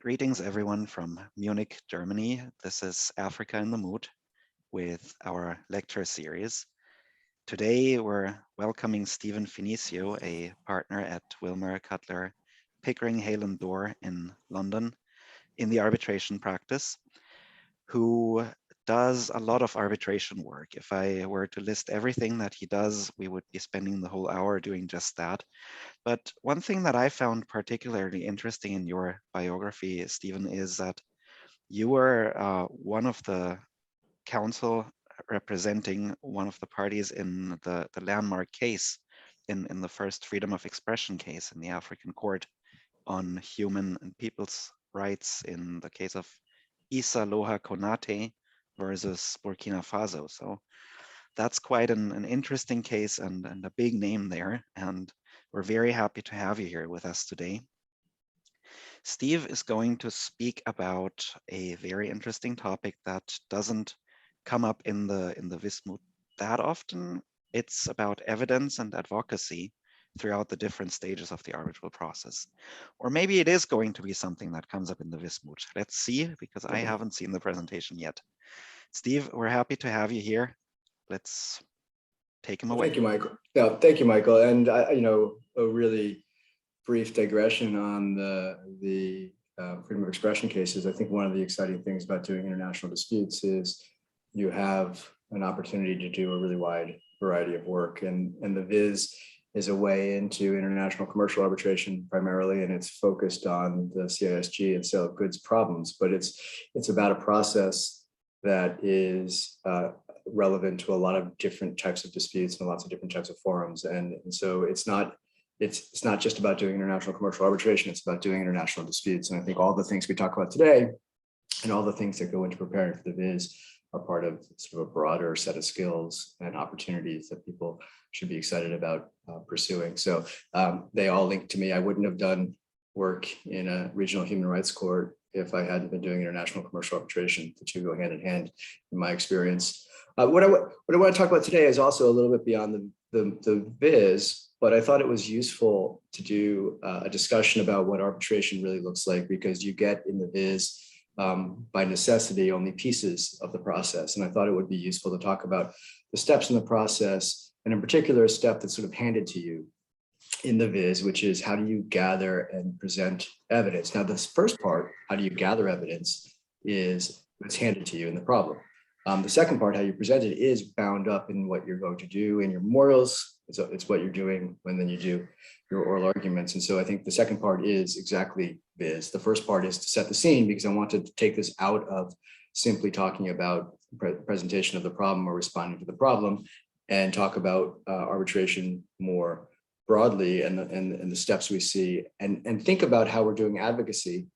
Greetings everyone from Munich, Germany. This is Africa in the Mood with our lecture series. Today we're welcoming Steven Finizio, a partner at WilmerHale, Pickering, Hale and Dorr in London in the arbitration practice, who does a lot of arbitration work. If I were to list everything that he does, we would be spending the whole hour doing just that. But one thing that I found particularly interesting in your biography, Stephen, is that you were one of the counsel representing one of the parties in the landmark case in the first freedom of expression case in the African court on human and people's rights in the case of Issa Loha Konate versus Burkina Faso. So that's quite an interesting case and a big name there. And we're very happy to have you here with us today. Steve is going to speak about a very interesting topic that doesn't come up in the Vis Moot that often. It's about evidence and advocacy throughout the different stages of the arbitral process. Or maybe it is going to be something that comes up in the Vis Moot. Let's see, because I haven't seen the presentation yet. Steve, we're happy to have you here. Let's take him away. Thank you, Michael. Yeah, thank you, Michael. And a really brief digression on the freedom of expression cases. I think one of the exciting things about doing international disputes is you have an opportunity to do a really wide variety of work, and the Viz is a way into international commercial arbitration primarily, and it's focused on the CISG and sale of goods problems. But it's about a process that is relevant to a lot of different types of disputes and lots of different types of forums. And so it's not just about doing international commercial arbitration, it's about doing international disputes. And I think all the things we talk about today and all the things that go into preparing for the Viz are part of sort of a broader set of skills and opportunities that people should be excited about pursuing. So they all link to me. I wouldn't have done work in a regional human rights court if I hadn't been doing international commercial arbitration. The two go hand in hand in my experience. What I want to talk about today is also a little bit beyond the Viz, but I thought it was useful to do a discussion about what arbitration really looks like, because you get in the Viz by necessity only pieces of the process. And I thought it would be useful to talk about the steps in the process, and in particular a step that's sort of handed to you in the Viz, which is how do you gather and present evidence. Now, this first part, how do you gather evidence, is what's handed to you in the problem. The second part, how you present it, is bound up in what you're going to do in your memorials. It's what you're doing when then you do your oral arguments. And so I think the second part is exactly Viz. The first part is to set the scene, because I wanted to take this out of simply talking about presentation of the problem or responding to the problem, and talk about arbitration more broadly and the steps we see, and think about how we're doing advocacy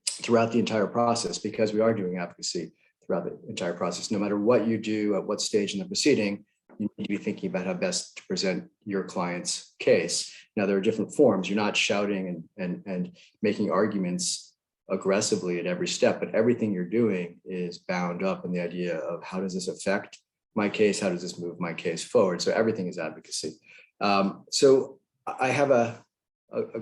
throughout the entire process, because we are doing advocacy throughout the entire process. No matter what you do at what stage in the proceeding, you need to be thinking about how best to present your client's case. Now, there are different forms. You're not shouting and making arguments aggressively at every step, but everything you're doing is bound up in the idea of how does this affect my case? How does this move my case forward? So everything is advocacy. So I have a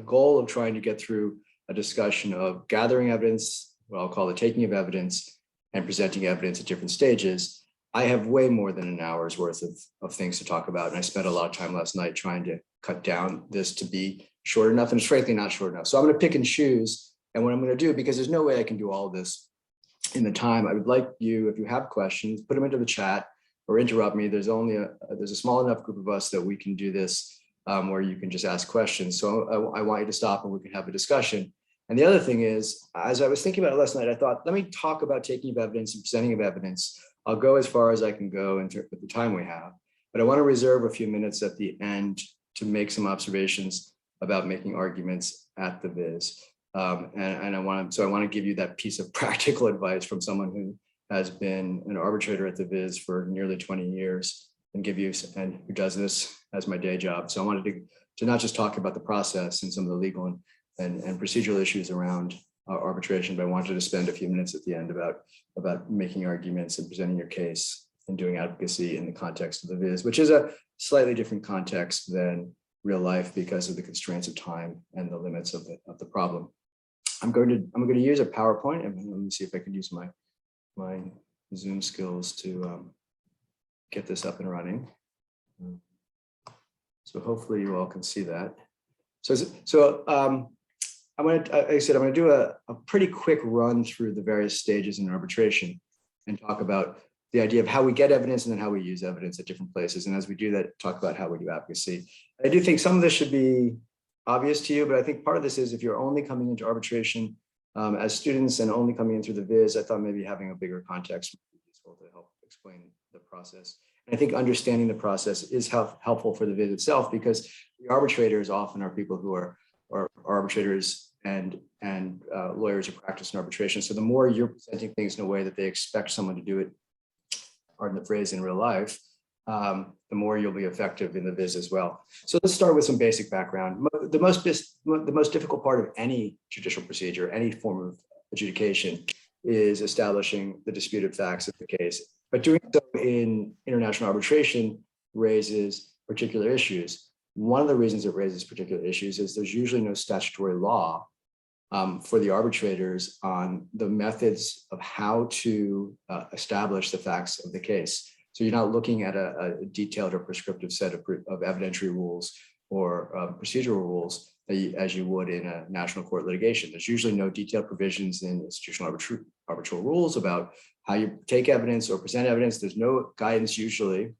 goal of trying to get through a discussion of gathering evidence, what I'll call the taking of evidence, and presenting evidence at different stages. I have way more than an hour's worth of things to talk about. And I spent a lot of time last night trying to cut down this to be short enough, and it's frankly not short enough. So I'm going to pick and choose, and what I'm going to do, because there's no way I can do all of this in the time, I would like you, if you have questions, put them into the chat or interrupt me. There's a small enough group of us that we can do this where you can just ask questions. So I want you to stop and we can have a discussion. And the other thing is, as I was thinking about it last night, I thought, let me talk about taking of evidence and presenting of evidence. I'll go as far as I can go in terms of the time we have, but I want to reserve a few minutes at the end to make some observations about making arguments at the Viz. And I want to give you that piece of practical advice from someone who has been an arbitrator at the Viz for nearly 20 years and who does this as my day job. So I wanted to not just talk about the process and some of the legal and procedural issues around arbitration, but I wanted to spend a few minutes at the end about making arguments and presenting your case and doing advocacy in the context of the Viz, which is a slightly different context than real life because of the constraints of time and the limits of the problem. I'm going to use a PowerPoint, and let me see if I can use my Zoom skills to get this up and running. So hopefully you all can see that. I'm going to, like I said, I'm going to do a pretty quick run through the various stages in arbitration and talk about the idea of how we get evidence and then how we use evidence at different places. And as we do that, talk about how we do advocacy. I do think some of this should be obvious to you, but I think part of this is if you're only coming into arbitration as students and only coming in through the Viz, I thought maybe having a bigger context would be useful to help explain the process. And I think understanding the process is helpful for the Viz itself, because the arbitrators often are people who are arbitrators and lawyers who practice in arbitration. So the more you're presenting things in a way that they expect someone to do it, pardon the phrase, in real life, the more you'll be effective in the Viz as well. So let's start with some basic background. The most difficult part of any judicial procedure, any form of adjudication, is establishing the disputed facts of the case. But doing so in international arbitration raises particular issues. One of the reasons it raises particular issues is there's usually no statutory law for the arbitrators on the methods of how to establish the facts of the case. So you're not looking at a detailed or prescriptive set of evidentiary rules or procedural rules as you would in a national court litigation. There's usually no detailed provisions in institutional arbitral rules about how you take evidence or present evidence. There's no guidance usually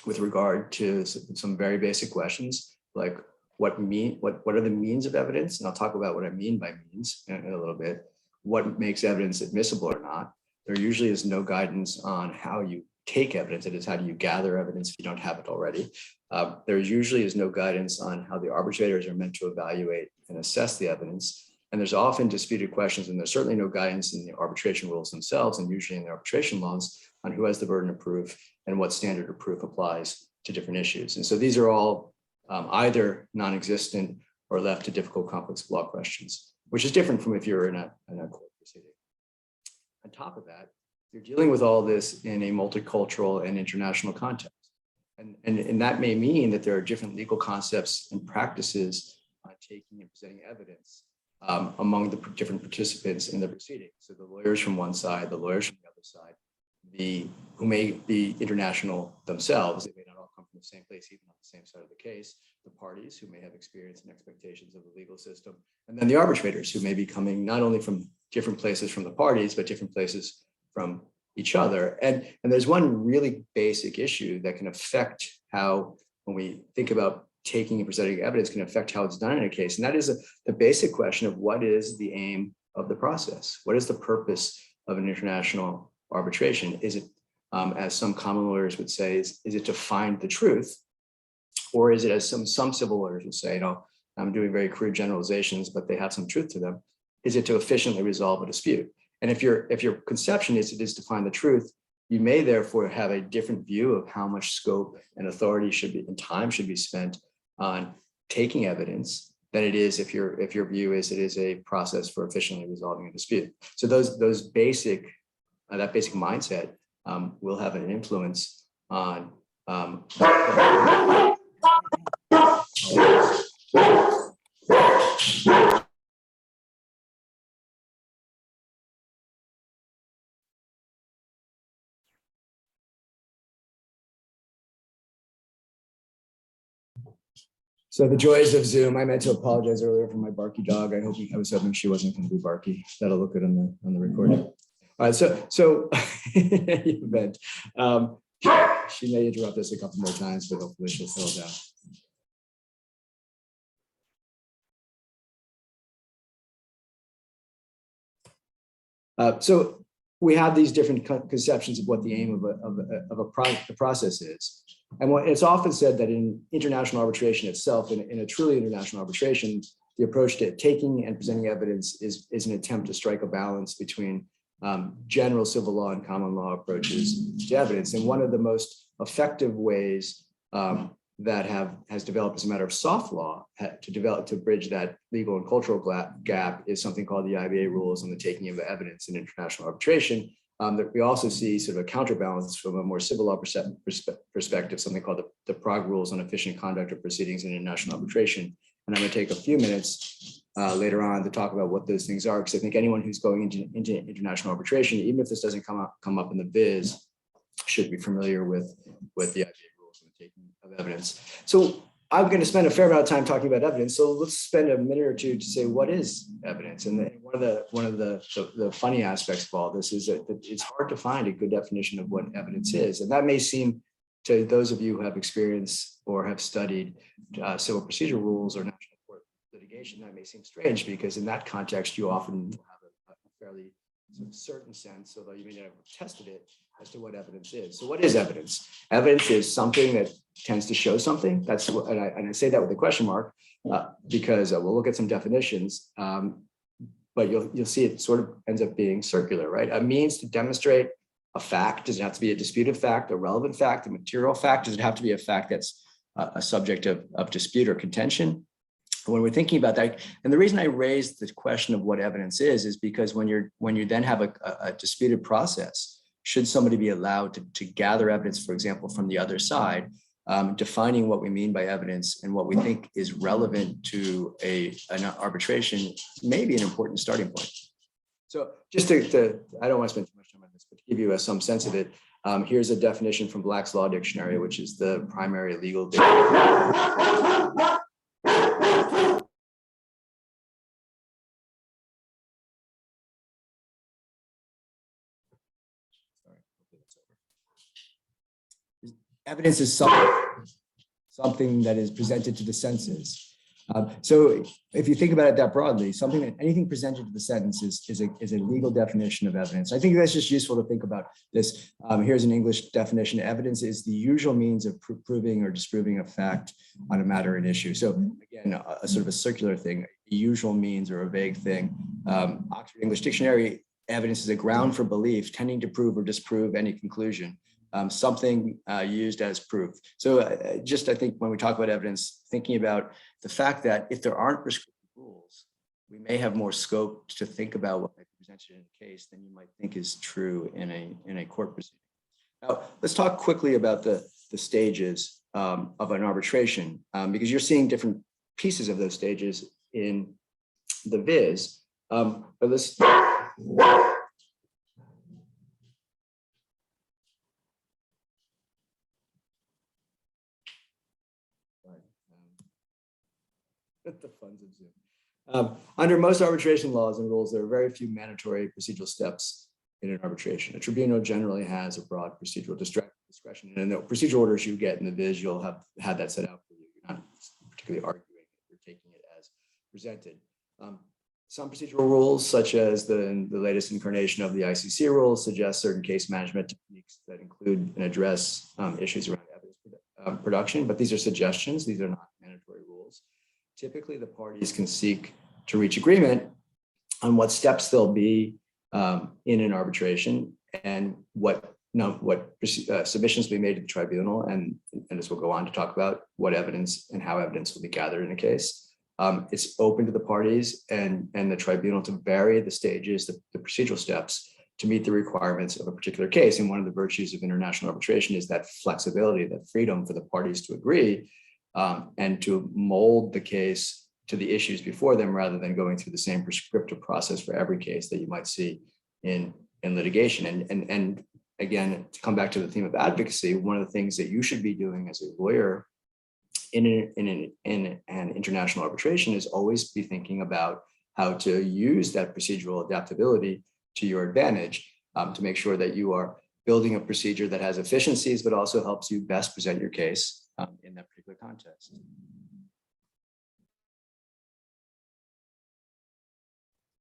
with regard to some very basic questions like what are the means of evidence? And I'll talk about what I mean by means in a little bit. What makes evidence admissible or not? There usually is no guidance on how you take evidence. It is how do you gather evidence if you don't have it already. There usually is no guidance on how the arbitrators are meant to evaluate and assess the evidence. And there's often disputed questions, and there's certainly no guidance in the arbitration rules themselves, and usually in the arbitration laws, on who has the burden of proof and what standard of proof applies to different issues. And so these are all either non-existent or left to difficult, complex law questions, which is different from if you're in a court proceeding. On top of that, you're dealing with all this in a multicultural and international context. And that may mean that there are different legal concepts and practices on taking and presenting evidence among the different participants in the proceeding. So the lawyers from one side, the lawyers from the other side, who may be international themselves, they may not all come from the same place, even on the same side of the case, the parties who may have experience and expectations of the legal system, and then the arbitrators who may be coming not only from different places from the parties, but different places from each other. And there's one really basic issue that can affect how, when we think about taking and presenting evidence, can affect how it's done in a case. And that is the basic question of what is the aim of the process? What is the purpose of an international arbitration? Is it, as some common lawyers would say, is it to find the truth? Or is it, as some civil lawyers would say, I'm doing very crude generalizations, but they have some truth to them. Is it to efficiently resolve a dispute? And if your conception is it is to find the truth, you may therefore have a different view of how much scope and authority should be and time should be spent on taking evidence than it is if your view is it is a process for efficiently resolving a dispute. So those basic that basic mindset will have an influence on So the joys of Zoom. I meant to apologize earlier for my barky dog. I was hoping she wasn't going to be barky. That'll look good on the recording. All right, so event. She may interrupt us a couple more times, but hopefully she'll settle down. So we have these different conceptions of what the aim of a process is. And it's often said that in international arbitration itself, in a truly international arbitration, the approach to taking and presenting evidence is an attempt to strike a balance between general civil law and common law approaches to evidence. And one of the most effective ways that has developed as a matter of soft law to bridge that legal and cultural gap is something called the Iba Rules on the taking of evidence in international arbitration. That we also see sort of a counterbalance from a more civil law perspective, something called the Prague Rules on efficient conduct of proceedings in international arbitration. And I'm going to take a few minutes later on to talk about what those things are, because I think anyone who's going into international arbitration, even if this doesn't come up in the Viz, should be familiar with the IBA rules and the taking of evidence. So I'm going to spend a fair amount of time talking about evidence. So let's spend a minute or two to say, what is evidence? And one of the funny aspects of all this is that it's hard to find a good definition of what evidence is. And that may seem, to those of you who have experience or have studied civil procedure rules or national court litigation, that may seem strange, because in that context, you often have a fairly sort of certain sense, although you may not have tested it, as to what evidence is. So what is evidence? Evidence is something that tends to show something. That's what, and I say that with a question mark, because we'll look at some definitions, but you'll see it sort of ends up being circular, right? A means to demonstrate a fact. Does it have to be a disputed fact, a relevant fact, a material fact? Does it have to be a fact that's a subject of dispute or contention? When we're thinking about that, and the reason I raised the question of what evidence is because when you then have a disputed process, should somebody be allowed to gather evidence, for example, from the other side, defining what we mean by evidence and what we think is relevant to an arbitration may be an important starting point. So just to I don't want to spend too much time on this, but to give you some sense of it, here's a definition from Black's Law Dictionary, which is the primary legal dictionary. Evidence is something that is presented to the senses. So if you think about it that broadly, anything presented to the senses is a legal definition of evidence. I think that's just useful to think about this. Here's an English definition. Evidence is the usual means of proving or disproving a fact on a matter and issue. So again, a sort of a circular thing, a usual means or a vague thing. Oxford English Dictionary, evidence is a ground for belief tending to prove or disprove any conclusion. Something used as proof. So I think when we talk about evidence, thinking about the fact that if there aren't prescriptive rules, we may have more scope to think about what might be presented in a case than you might think is true in a court proceeding. Now, let's talk quickly about the stages of an arbitration, because you're seeing different pieces of those stages in the Viz. But let's the funds of Zoom. Under most arbitration laws and rules, there are very few mandatory procedural steps in an arbitration. A tribunal generally has a broad procedural discretion, and the procedural orders you get in the Viz, you'll have had that set out for you. You're not particularly arguing, you're taking it as presented. Some procedural rules, such as the latest incarnation of the ICC rules, suggest certain case management techniques that include and address issues around evidence production, but these are suggestions. These are not mandatory rules. Typically, the parties can seek to reach agreement on what steps there'll be in an arbitration and what submissions will be made to the tribunal, and as we'll go on to talk about, what evidence and how evidence will be gathered in a case. It's open to the parties and the tribunal to vary the stages, the procedural steps to meet the requirements of a particular case. And one of the virtues of international arbitration is that flexibility, that freedom for the parties to agree and to mold the case to the issues before them, rather than going through the same prescriptive process for every case that you might see in litigation. And again, to come back to the theme of advocacy, one of the things that you should be doing as a lawyer in an international arbitration is always be thinking about how to use that procedural adaptability to your advantage, to make sure that you are building a procedure that has efficiencies, but also helps you best present your case in that particular context.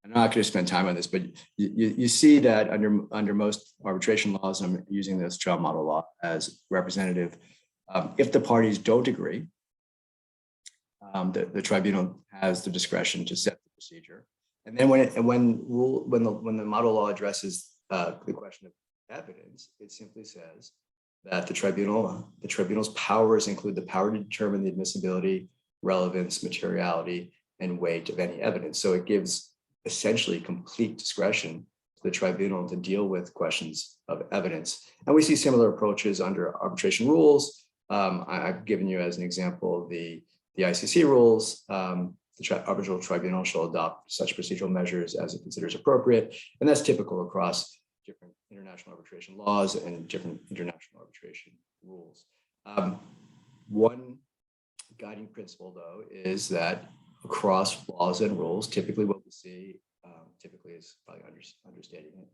I'm not going to spend time on this, but you see that under most arbitration laws, I'm using this child model law as representative. If the parties don't agree, the tribunal has the discretion to set the procedure. And then when the model law addresses the question of evidence, it simply says that the tribunal's powers include the power to determine the admissibility, relevance, materiality, and weight of any evidence. So it gives essentially complete discretion to the tribunal to deal with questions of evidence. And we see similar approaches under arbitration rules. I've given you as an example the ICC rules, the the arbitral tribunal shall adopt such procedural measures as it considers appropriate. And that's typical across different international arbitration laws and different international arbitration rules. One guiding principle, though, is that across laws and rules, typically what we see, typically is probably understating it,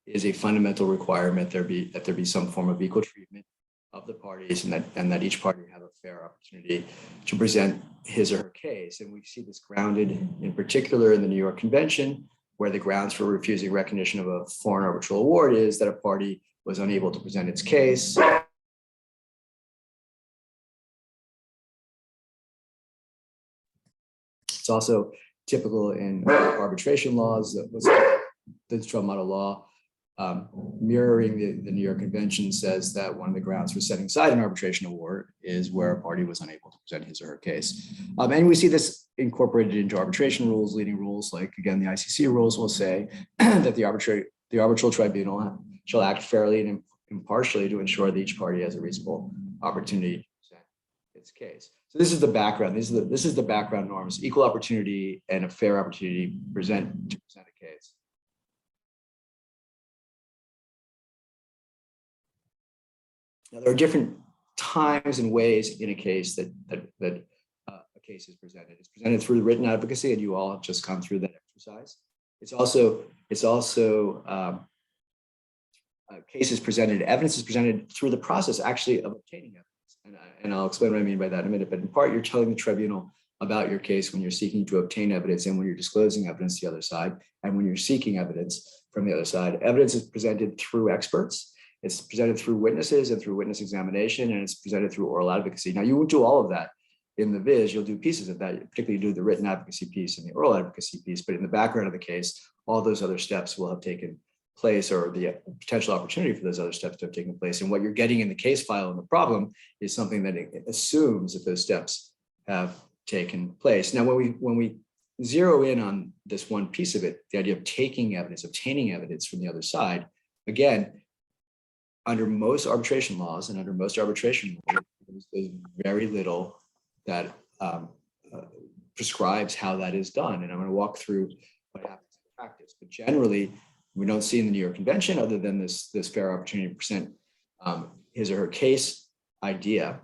is a fundamental requirement that there be some form of equal treatment of the parties, and that each party have a fair opportunity to present his or her case. And we see this grounded in particular in the New York Convention, where the grounds for refusing recognition of a foreign arbitral award is that a party was unable to present its case. It's also typical in arbitration laws, the trial model law, mirroring the New York Convention, says that one of the grounds for setting aside an arbitration award is where a party was unable to present his or her case. And we see this incorporated into arbitration rules. Leading rules, like again, the ICC rules, will say that the arbitral tribunal shall act fairly and impartially to ensure that each party has a reasonable opportunity to present its case. So this is the background. This is the background norms: equal opportunity and a fair opportunity to present a case. Now, there are different times and ways in a case that a case is presented. It's presented through the written advocacy, and you all have just gone through that exercise. It's also cases presented, evidence is presented through the process actually of obtaining evidence. And I'll explain what I mean by that in a minute. But in part, you're telling the tribunal about your case when you're seeking to obtain evidence, and when you're disclosing evidence to the other side, and when you're seeking evidence from the other side. Evidence is presented through experts. It's presented through witnesses and through witness examination, and it's presented through oral advocacy. Now, you won't do all of that in the Viz. You'll do pieces of that, particularly do the written advocacy piece and the oral advocacy piece. But in the background of the case, all those other steps will have taken place, or the potential opportunity for those other steps to have taken place. And what you're getting in the case file and the problem is something that assumes that those steps have taken place. Now, when we zero in on this one piece of it, the idea of taking evidence, obtaining evidence from the other side, again, under most arbitration laws and under most arbitration rules, there's very little that prescribes how that is done. And I'm going to walk through what happens in practice. But generally, we don't see in the New York Convention, other than this fair opportunity to present his or her case idea,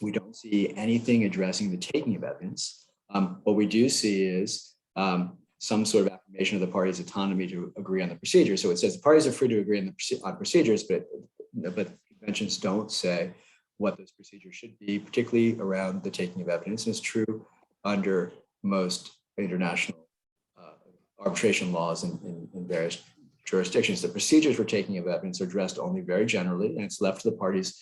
we don't see anything addressing the taking of evidence. What we do see is some sort of affirmation of the party's autonomy to agree on the procedure. So it says the parties are free to agree on procedures, but conventions don't say what those procedures should be, particularly around the taking of evidence. And it's true under most international arbitration laws in various jurisdictions. The procedures for taking of evidence are addressed only very generally, and it's left to the parties'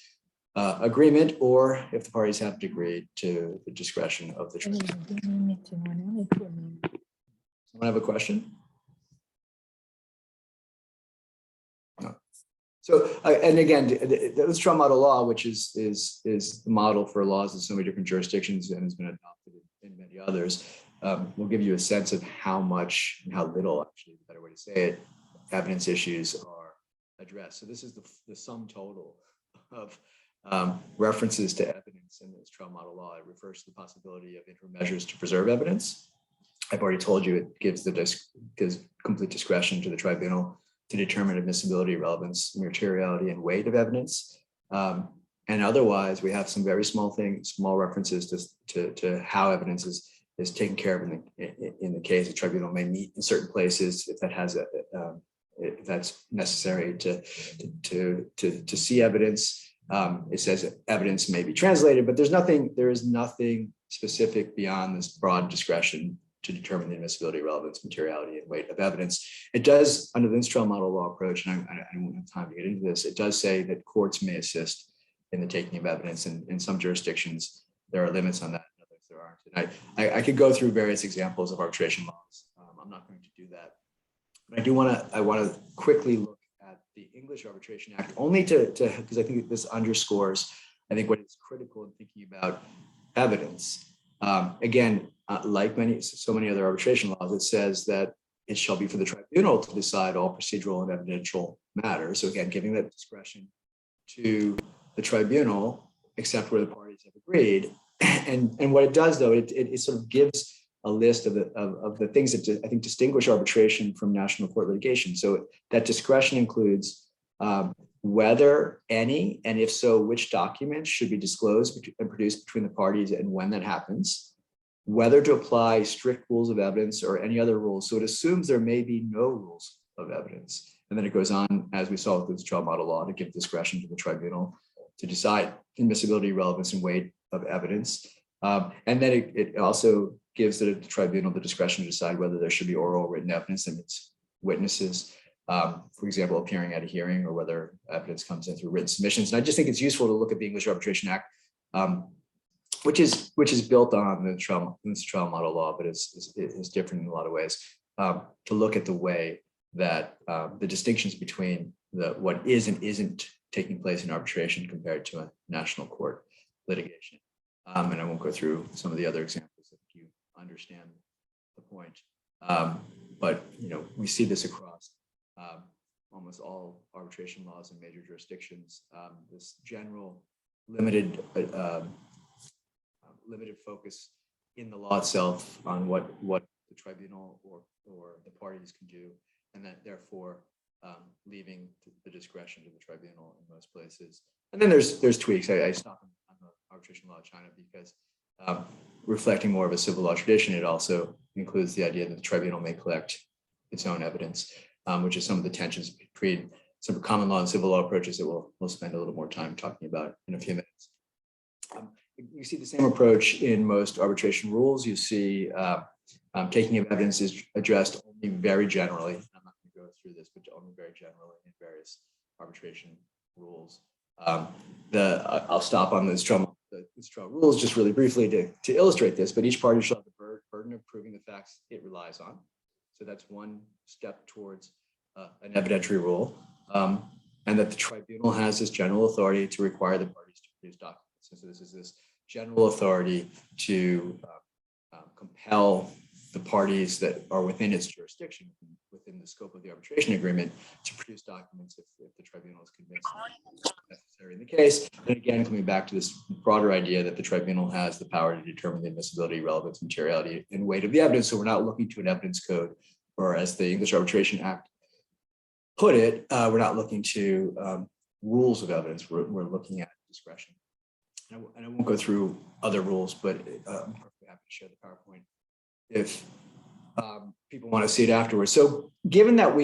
agreement, or if the parties have agreed, to the discretion of the tribunal. Someone have a question? No. So, and again, the trial model law, which is the model for laws in so many different jurisdictions and has been adopted in many others, will give you a sense of how much and how little, actually, the better way to say it, evidence issues are addressed. So this is the sum total of references to evidence in this trial model law. It refers to the possibility of interim measures to preserve evidence. I've already told you it gives complete discretion to the tribunal to determine admissibility, relevance, materiality, and weight of evidence. And otherwise, we have some very small references to how evidence is taken care of in the case. The tribunal may meet in certain places if that has if that's necessary to see evidence. It says evidence may be translated, but there is nothing specific beyond this broad discretion to determine the admissibility, relevance, materiality, and weight of evidence. It does, under the trial model law approach, and I don't have time to get into this, it does say that courts may assist in the taking of evidence. And in some jurisdictions, there are limits on that, and others there aren't. And I could go through various examples of arbitration laws. I'm not going to do that. But I want to quickly look at the English Arbitration Act, only because I think this underscores, I think, what is critical in thinking about evidence. Again, like so many other arbitration laws, it says that it shall be for the tribunal to decide all procedural and evidential matters. So again, giving that discretion to the tribunal, except where the parties have agreed. And what it does, though, it sort of gives a list of the things that I think distinguish arbitration from national court litigation. So that discretion includes whether any, and if so, which documents should be disclosed and produced between the parties and when that happens, whether to apply strict rules of evidence or any other rules. So it assumes there may be no rules of evidence. And then it goes on, as we saw with the trial model law, to give discretion to the tribunal to decide admissibility, relevance, and weight of evidence. And then it also gives the tribunal the discretion to decide whether there should be oral or written evidence, that means witnesses, for example, appearing at a hearing, or whether evidence comes in through written submissions. And I just think it's useful to look at the English Arbitration Act, which is built on the trial model law, but is different in a lot of ways, to look at the way that the distinctions between what is and isn't taking place in arbitration compared to a national court litigation. And I won't go through some of the other examples if you understand the point. But we see this across almost all arbitration laws in major jurisdictions. This general limited focus in the law itself on what the tribunal or the parties can do, and that therefore leaving the discretion to the tribunal in most places. And then there's tweaks. I stop on the arbitration law of China because reflecting more of a civil law tradition, it also includes the idea that the tribunal may collect its own evidence, which is some of the tensions between some common law and civil law approaches that we'll spend a little more time talking about in a few minutes. You see the same approach in most arbitration rules. You see taking of evidence is addressed only very generally. I'm not going to go through this, but only very generally in various arbitration rules. I'll stop on this trial rules just really briefly to illustrate this, but each party shall have the burden of proving the facts it relies on. So that's one step towards an evidentiary rule, and that the tribunal has this general authority to require the parties to produce documents. And so this is this general authority to compel the parties that are within its jurisdiction, within the scope of the arbitration agreement, to produce documents if the tribunal is convinced that's necessary in the case. And again, coming back to this broader idea that the tribunal has the power to determine the admissibility, relevance, materiality, and weight of the evidence. So we're not looking to an evidence code, or as the English Arbitration Act put it, we're not looking to rules of evidence. We're looking at discretion. And I won't go through other rules, but I'm perfectly happy to share the PowerPoint if people want to see it afterwards. So given that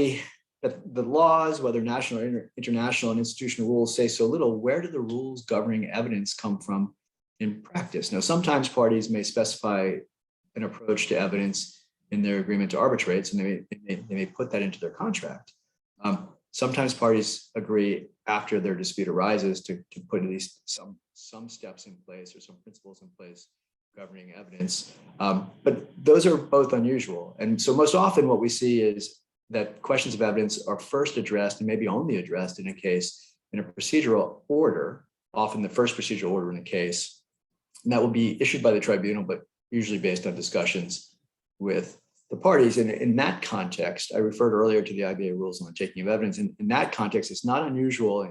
the laws, whether national or international and institutional rules, say so little, where do the rules governing evidence come from in practice? Now, sometimes parties may specify an approach to evidence in their agreement to arbitrate, and they may put that into their contract. Sometimes parties agree after their dispute arises to put at least some steps in place or some principles in place governing evidence. But those are both unusual. And so most often what we see is that questions of evidence are first addressed, and maybe only addressed in a case, in a procedural order, often the first procedural order in the case. And that will be issued by the tribunal, but usually based on discussions with the parties. And in that context, I referred earlier to the IBA rules on the taking of evidence. In that context, it's not unusual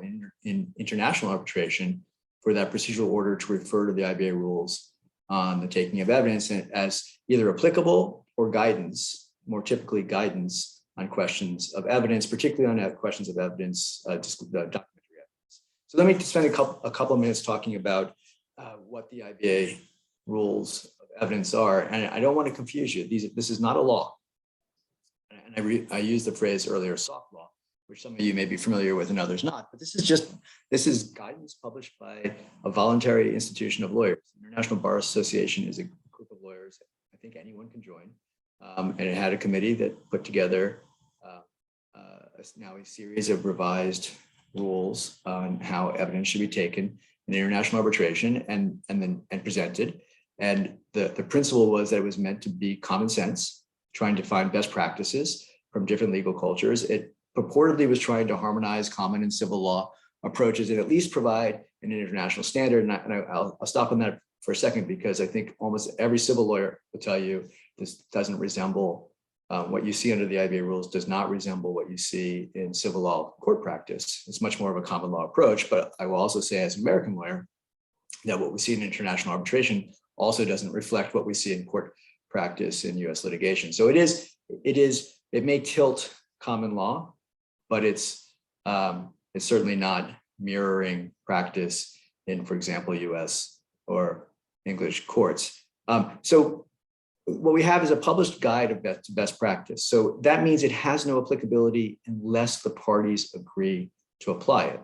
in international arbitration for that procedural order to refer to the IBA rules on the taking of evidence as either applicable or guidance, more typically guidance on questions of evidence, particularly on questions of evidence, documentary evidence. So let me spend a couple of minutes talking about what the IBA rules of evidence are. And I don't want to confuse you. This is not a law. And I used the phrase earlier, soft law, which some of you may be familiar with and others not. But this is guidance published by a voluntary institution of lawyers. The International Bar Association is a group of lawyers I think anyone can join. And it had a committee that put together now a series of revised rules on how evidence should be taken in international arbitration and presented. And the principle was that it was meant to be common sense, trying to find best practices from different legal cultures. It purportedly was trying to harmonize common and civil law approaches and at least provide an international standard. And I'll stop on that for a second, because I think almost every civil lawyer will tell you this doesn't resemble what you see under the IBA rules does not resemble what you see in civil law court practice. It's much more of a common law approach. But I will also say, as an American lawyer, that what we see in international arbitration also doesn't reflect what we see in court practice in US litigation. So it may tilt common law, but it's certainly not mirroring practice in, for example, US or English courts. So what we have is a published guide of best practice. So that means it has no applicability unless the parties agree to apply it.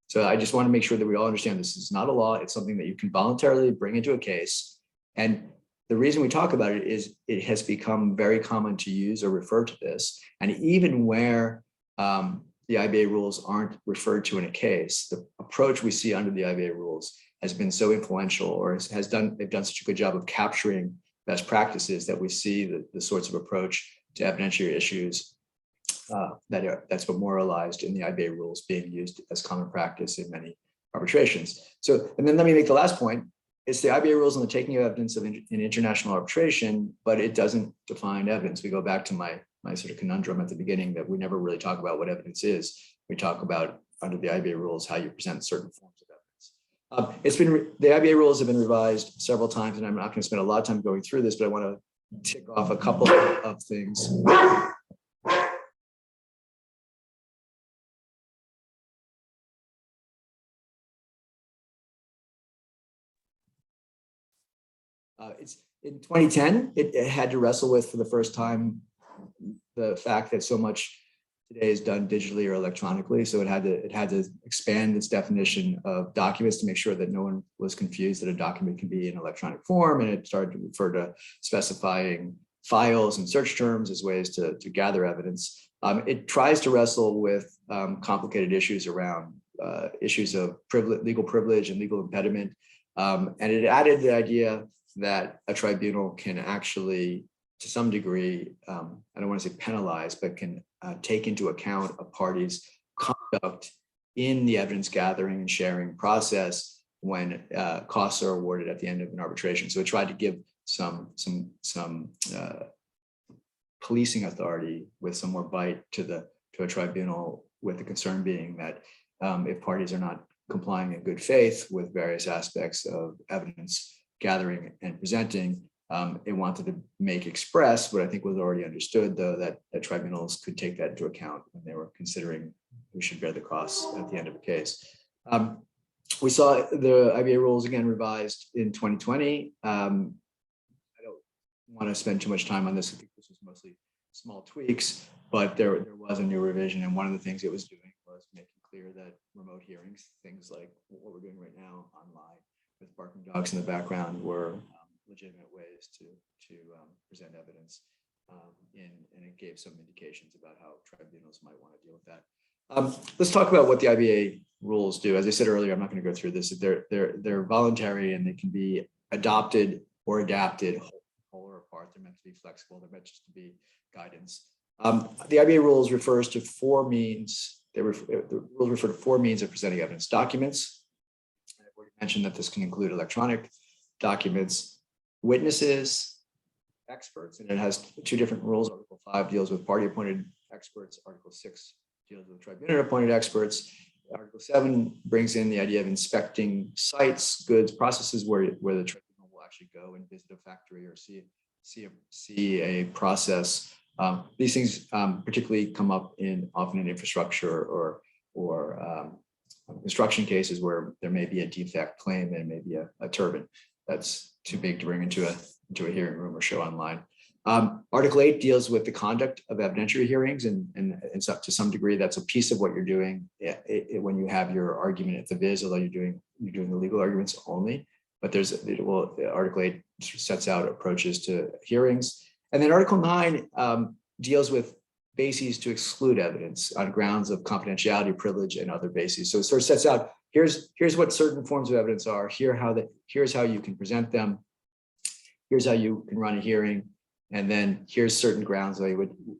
So I just want to make sure that we all understand this is not a law. It's something that you can voluntarily bring into a case. And the reason we talk about it is it has become very common to use or refer to this. And even where the IBA rules aren't referred to in a case, the approach we see under the IBA rules has been so influential, or they've done such a good job of capturing best practices that we see the sorts of approach to evidentiary issues that's memorialized in the IBA rules being used as common practice in many arbitrations. So, and then let me make the last point. It's the IBA rules on the taking of evidence in international arbitration, but it doesn't define evidence. We go back to my sort of conundrum at the beginning that we never really talk about what evidence is. We talk about under the IBA rules how you present certain forms of evidence. The IBA rules have been revised several times, and I'm not going to spend a lot of time going through this, but I want to tick off a couple of things. It's in 2010, it had to wrestle with for the first time the fact that so much today is done digitally or electronically. So it had to expand its definition of documents to make sure that no one was confused that a document can be in electronic form. And it started to refer to specifying files and search terms as ways to gather evidence. It tries to wrestle with complicated issues around issues of legal privilege and legal impediment. And it added the idea that a tribunal can actually, to some degree, I don't want to say penalize, but can take into account a party's conduct in the evidence gathering and sharing process when costs are awarded at the end of an arbitration. So it tried to give some policing authority with some more bite to a tribunal, with the concern being that if parties are not complying in good faith with various aspects of evidence gathering and presenting, it wanted to make express what I think was already understood, though, that tribunals could take that into account when they were considering who should bear the costs at the end of a case. We saw the IBA rules again revised in 2020. I don't want to spend too much time on this. I think this was mostly small tweaks, but there was a new revision, and one of the things it was doing was making clear that remote hearings, things like what we're doing right now online with barking dogs in the background, were legitimate ways to present evidence, and it gave some indications about how tribunals might want to deal with that. Let's talk about what the IBA rules do. As I said earlier, I'm not going to go through this. They're voluntary, and they can be adopted or adapted whole or part. They're meant to be flexible. They're meant just to be guidance. The IBA rules refers to four means. The rules refer to four means of presenting evidence: documents. I've already mentioned that this can include electronic documents, witnesses, experts, and it has two different rules. Article 5 deals with party-appointed experts. Article 6 deals with tribunal-appointed experts. Article 7 brings in the idea of inspecting sites, goods, processes where the tribunal will actually go and visit a factory or see a process. These things particularly come up often in infrastructure or construction cases where there may be a defect claim and maybe a turbine that's too big to bring into a hearing room or show online. Article 8 deals with the conduct of evidentiary hearings, and to some degree that's a piece of what you're doing when you have your argument at the Vis, although you're doing the legal arguments only. But Article 8 sets out approaches to hearings, and then Article 9 deals with bases to exclude evidence on grounds of confidentiality, privilege, and other bases. So it sort of sets out, here's what certain forms of evidence are, here's how you can present them, here's how you can run a hearing, and then here's certain grounds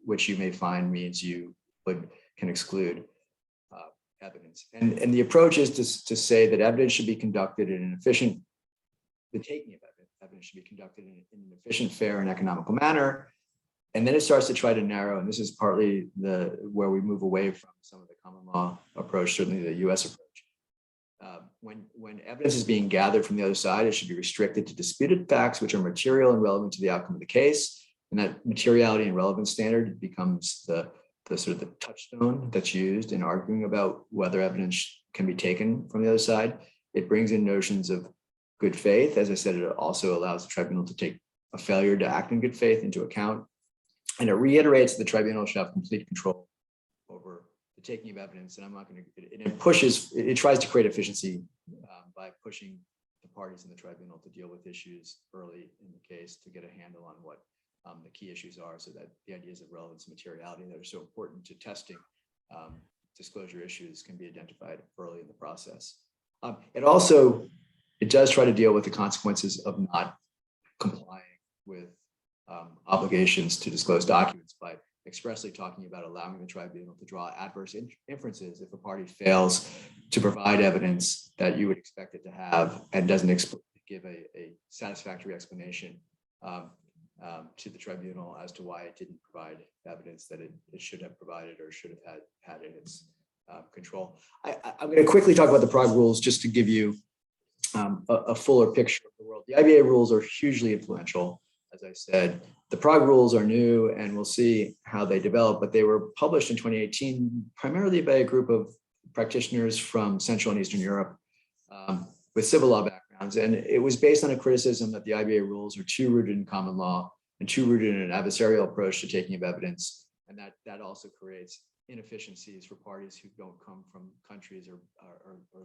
which you may find means you can exclude evidence. And the approach is to say that evidence should be conducted in an efficient, the taking of evidence should be conducted in an efficient, fair, and economical manner. And then it starts to try to narrow, and this is partly where we move away from some of the common law approach, certainly the US approach. when evidence is being gathered from the other side, it should be restricted to disputed facts which are material and relevant to the outcome of the case. And that materiality and relevance standard becomes the sort of the touchstone that's used in arguing about whether evidence can be taken from the other side. It brings in notions of good faith. As I said, it also allows the tribunal to take a failure to act in good faith into account. And it reiterates the tribunal shall have complete control over the taking of evidence. And I'm not going to, it tries to create efficiency by pushing the parties in the tribunal to deal with issues early in the case to get a handle on what the key issues are, so that the ideas of relevance and materiality that are so important to testing disclosure issues can be identified early in the process. It does try to deal with the consequences of not complying with obligations to disclose documents by expressly talking about allowing the tribunal to draw adverse inferences if a party fails to provide evidence that you would expect it to have and doesn't give a satisfactory explanation to the tribunal as to why it didn't provide evidence that it should have provided or should have had in its control. I'm going to quickly talk about the Prague rules just to give you a fuller picture of the world. The IBA rules are hugely influential. As I said, the Prague rules are new and we'll see how they develop, but they were published in 2018, primarily by a group of practitioners from Central and Eastern Europe with civil law backgrounds. And it was based on a criticism that the IBA rules are too rooted in common law and too rooted in an adversarial approach to taking of evidence. And that also creates inefficiencies for parties who don't come from countries or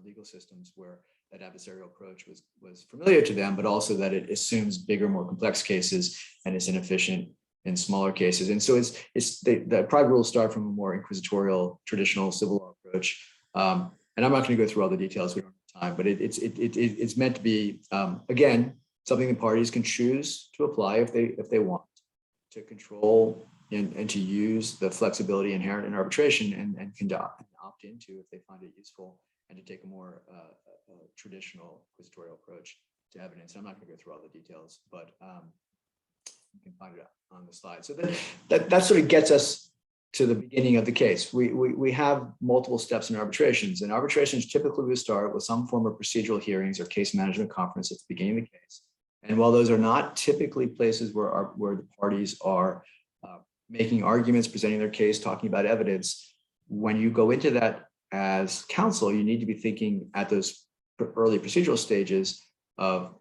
legal systems where that adversarial approach was familiar to them, but also that it assumes bigger, more complex cases and is inefficient in smaller cases. And so the Prague rules start from a more inquisitorial, traditional civil law approach. And I'm not going to go through all the details, we don't have time, but it's meant to be, again, something that parties can choose to apply if they want to control and to use the flexibility inherent in arbitration and can opt into if they find it useful, and to take a more traditional inquisitorial approach to evidence. I'm not going to go through all the details, but you can find it on the slide. So that sort of gets us to the beginning of the case. We have multiple steps in arbitrations, and arbitrations typically will start with some form of procedural hearings or case management conference at the beginning of the case. And while those are not typically places where the parties are making arguments, presenting their case, talking about evidence, when you go into that as counsel, you need to be thinking at those early procedural stages of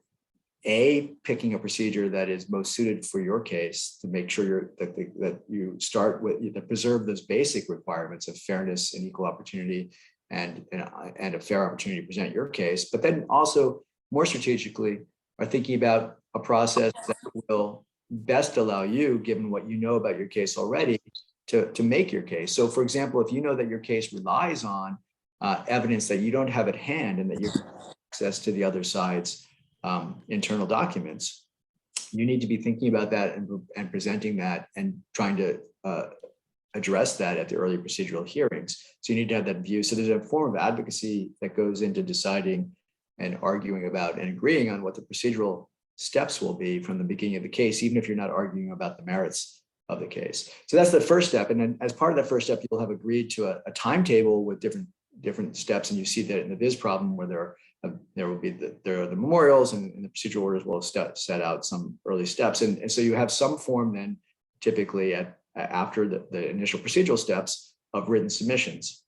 picking a procedure that is most suited for your case to make sure that you start with, to preserve those basic requirements of fairness and equal opportunity and a fair opportunity to present your case, but then also more strategically are thinking about a process that will best allow you, given what you know about your case already, to make your case. So for example, if you know that your case relies on evidence that you don't have at hand and that you have access to the other side's internal documents, you need to be thinking about that and presenting that and trying to address that at the early procedural hearings. So you need to have that view. So there's a form of advocacy that goes into deciding and arguing about and agreeing on what the procedural steps will be from the beginning of the case, even if you're not arguing about the merits of the case. So that's the first step. And then as part of that first step, you'll have agreed to a timetable with different steps. And you see that in the Vis problem where there are the memorials and the procedural orders will set out some early steps. And so you have some form then typically after the initial procedural steps of written submissions.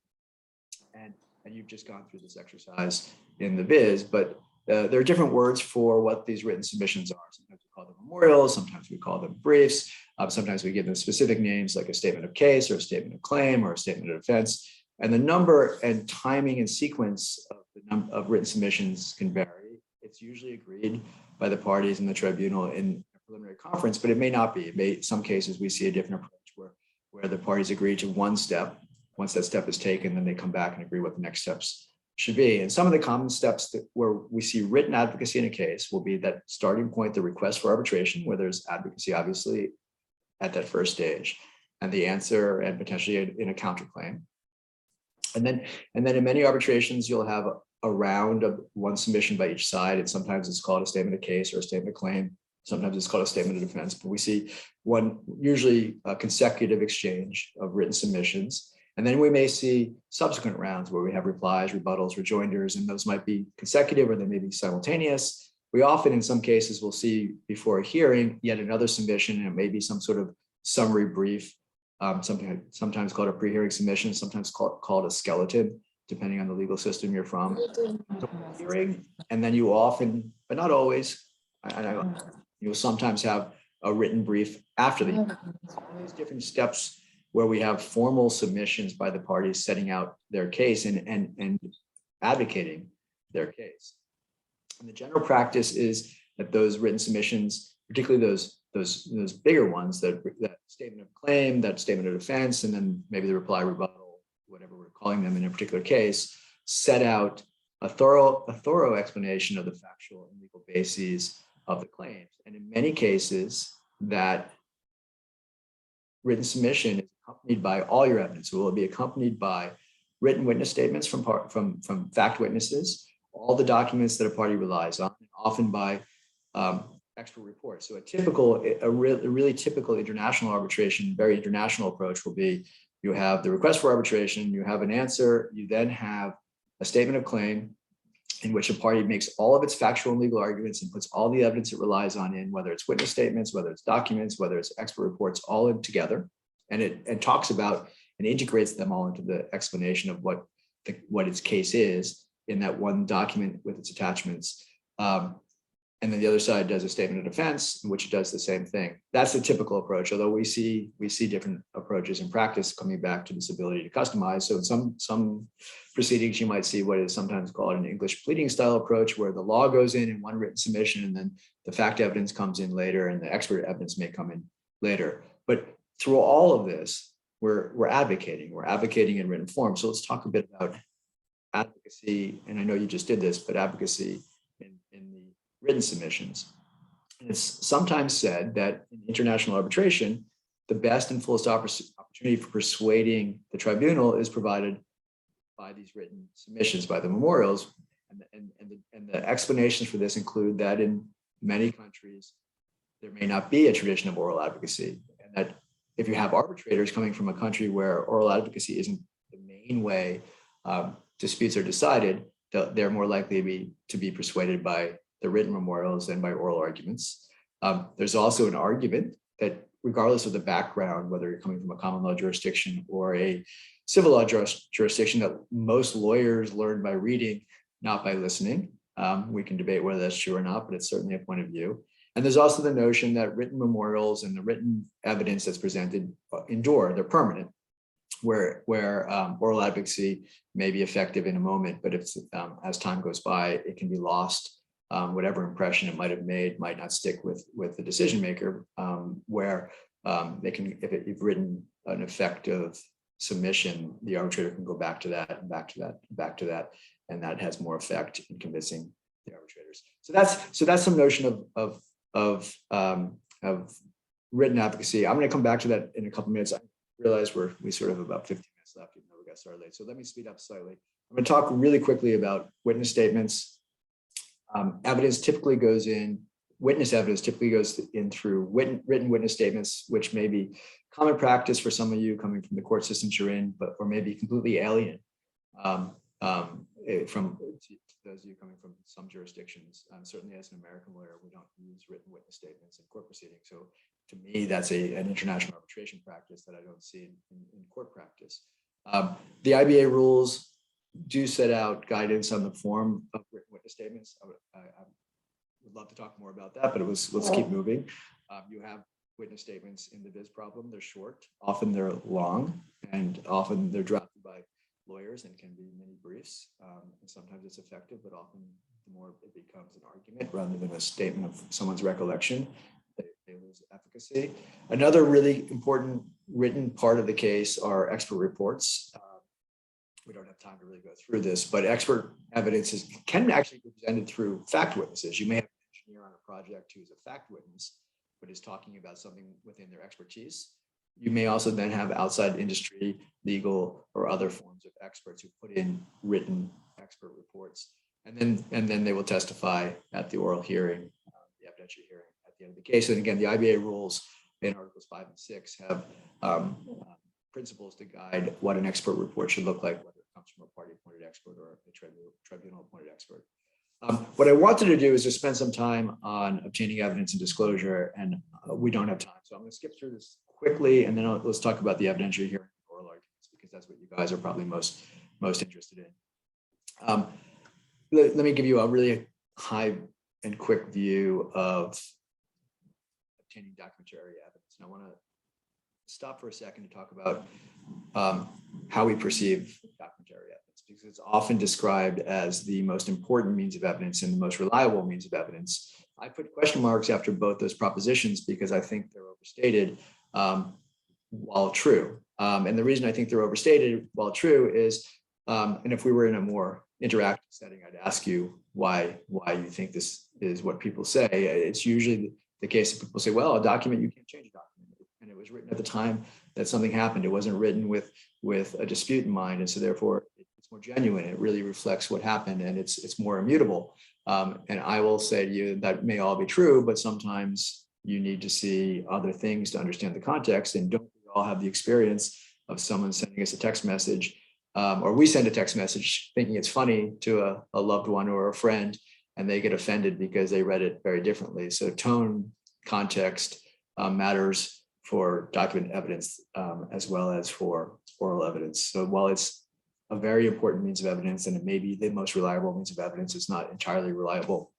And you've just gone through this exercise in the Vis, but there are different words for what these written submissions are. Sometimes we call them memorials, sometimes we call them briefs, sometimes we give them specific names like a statement of case or a statement of claim or a statement of defense. And the number and timing and sequence of written submissions can vary. It's usually agreed by the parties in the tribunal in a preliminary conference, but it may not be. Some cases we see a different approach where the parties agree to one step. Once that step is taken, then they come back and agree what the next steps should be. And some of the common steps where we see written advocacy in a case will be that starting point, the request for arbitration, where there's advocacy obviously at that first stage, and the answer and potentially in a counterclaim. And then in many arbitrations, you'll have a round of one submission by each side. And sometimes it's called a statement of case or a statement of claim. Sometimes it's called a statement of defense, but we see usually a consecutive exchange of written submissions. And then we may see subsequent rounds where we have replies, rebuttals, rejoinders, and those might be consecutive or they may be simultaneous. We often, in some cases, will see before a hearing yet another submission, and it may be some sort of summary brief, sometimes called a pre-hearing submission, sometimes called a skeleton, depending on the legal system you're from. Hearing, and then you often, but not always, you'll sometimes have a written brief after the hearing. These different steps where we have formal submissions by the parties setting out their case and advocating their case. And the general practice is that those written submissions, particularly those bigger ones, that statement of claim, that statement of defense, and then maybe the reply, rebuttal, whatever we're calling them in a particular case, set out a thorough explanation of the factual and legal bases of the claims. And in many cases, that written submission is accompanied by all your evidence. It will be accompanied by written witness statements from fact witnesses, all the documents that a party relies on, and often by expert reports. So a really typical international arbitration, very international approach will be, you have the request for arbitration, you have an answer, you then have a statement of claim in which a party makes all of its factual and legal arguments and puts all the evidence it relies on in, whether it's witness statements, whether it's documents, whether it's expert reports, all in together, and talks about and integrates them all into the explanation of what its case is in that one document with its attachments. And then the other side does a statement of defense, in which it does the same thing. That's the typical approach, although we see different approaches in practice, coming back to this ability to customize. So in some proceedings, you might see what is sometimes called an English pleading style approach, where the law goes in one written submission, and then the fact evidence comes in later, and the expert evidence may come in later. But through all of this, we're advocating in written form. So let's talk a bit about advocacy. And I know you just did this, but advocacy in the written submissions. And it's sometimes said that in international arbitration, the best and fullest opportunity for persuading the tribunal is provided by these written submissions, by the memorials. And the explanations for this include that in many countries, there may not be a tradition of oral advocacy, and that if you have arbitrators coming from a country where oral advocacy isn't the main way disputes are decided, they're more likely to be persuaded by the written memorials than by oral arguments. There's also an argument that regardless of the background, whether you're coming from a common law jurisdiction or a civil law jurisdiction, that most lawyers learn by reading, not by listening. We can debate whether that's true or not, but it's certainly a point of view. And there's also the notion that written memorials and the written evidence that's presented endure, they're permanent, where oral advocacy may be effective in a moment, but if as time goes by, it can be lost. Whatever impression it might have made might not stick with the decision maker, where they can, if you've written an effective submission, the arbitrator can go back to that and back to that, and back to that, and that has more effect in convincing the arbitrators. So that's some notion of written advocacy. I'm going to come back to that in a couple minutes. I realize we sort of have about 15 minutes left, even though we got started late. So let me speed up slightly. I'm going to talk really quickly about witness statements. Evidence typically goes in, witness evidence typically goes in through written witness statements, which may be common practice for some of you coming from the court systems you're in, or maybe completely alien from those of you coming from some jurisdictions. Certainly as an American lawyer, we don't use written witness statements in court proceedings. So to me, that's an international arbitration practice that I don't see in court practice. The IBA rules do set out guidance on the form of written witness statements. I would love to talk more about that, but let's keep moving. You have witness statements in the Vis problem. They're short, often they're long, and often they're drafted by lawyers and can be mini briefs. And sometimes it's effective, but often the more it becomes an argument rather than a statement of someone's recollection, they lose efficacy. Another really important written part of the case are expert reports. We don't have time to really go through this, but expert evidence can actually be presented through fact witnesses. You may have an engineer on a project who's a fact witness, but is talking about something within their expertise. You may also then have outside industry, legal, or other forms of experts who put in written expert reports, and then they will testify at the oral hearing, the evidentiary hearing at the end of the case. And again, the IBA rules in Articles 5 and 6 have principles to guide what an expert report should look like, whether it comes from a party-appointed expert or a tribunal-appointed expert. What I wanted to do is just spend some time on obtaining evidence and disclosure, and we don't have time. So I'm going to skip through this quickly, and then let's talk about the evidentiary hearing and oral arguments, because that's what you guys are probably most interested in. Let me give you a really high and quick view of obtaining documentary evidence. And I want to stop for a second to talk about how we perceive documentary evidence, because it's often described as the most important means of evidence and the most reliable means of evidence. I put question marks after both those propositions because I think they're overstated while true. And the reason I think they're overstated while true is, and if we were in a more interactive setting, I'd ask you why you think this is what people say. It's usually the case that people say, well, a document, you can't change a document. And it was written at the time that something happened. It wasn't written with a dispute in mind. And so therefore it's more genuine. It really reflects what happened, and it's more immutable. And I will say to you that may all be true, but sometimes you need to see other things to understand the context. And don't we all have the experience of someone sending us a text message, or we send a text message thinking it's funny to a loved one or a friend, and they get offended because they read it very differently. So tone, context matters for document evidence as well as for oral evidence. So while it's a very important means of evidence, and it may be the most reliable means of evidence, it's not entirely reliable.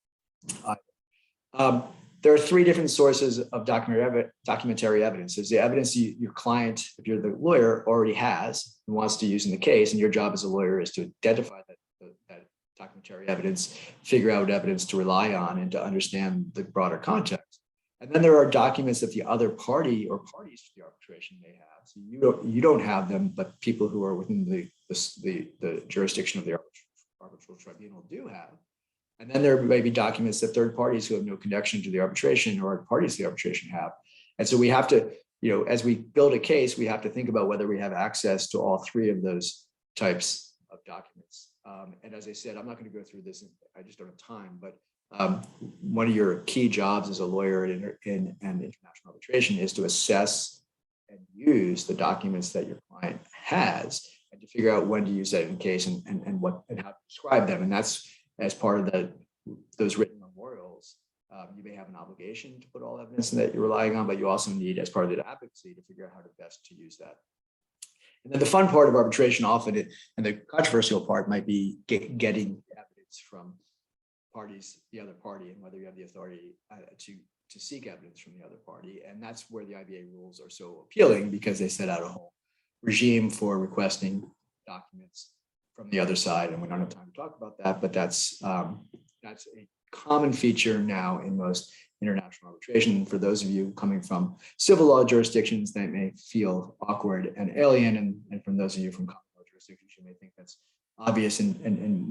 There are three different sources of documentary evidence. There's the evidence your client, if you're the lawyer, already has and wants to use in the case, and your job as a lawyer is to identify that documentary evidence, figure out what evidence to rely on, and to understand the broader context. And then there are documents that the other party or parties to the arbitration may have. So you don't have them, but people who are within the jurisdiction of the arbitral tribunal do have. And then there may be documents that third parties who have no connection to the arbitration or parties to the arbitration have. And so we have to, as we build a case, we have to think about whether we have access to all three of those types of documents. And as I said, I'm not going to go through this. I just don't have time, but one of your key jobs as a lawyer in international arbitration is to assess and use the documents that your client has, and to figure out when to use that in case and how to describe them. And that's as part of those written memorials. You may have an obligation to put all evidence that you're relying on, but you also need, as part of the advocacy, to figure out how to best to use that. And then the fun part of arbitration often, and the controversial part, might be getting evidence from parties, the other party, and whether you have the authority to seek evidence from the other party. And that's where the IBA rules are so appealing, because they set out a whole regime for requesting documents from the other side. And we don't have time to talk about that, but that's a common feature now in most international arbitration. For those of you coming from civil law jurisdictions, that may feel awkward and alien, and from those of you from common law jurisdictions, you may think that's obvious and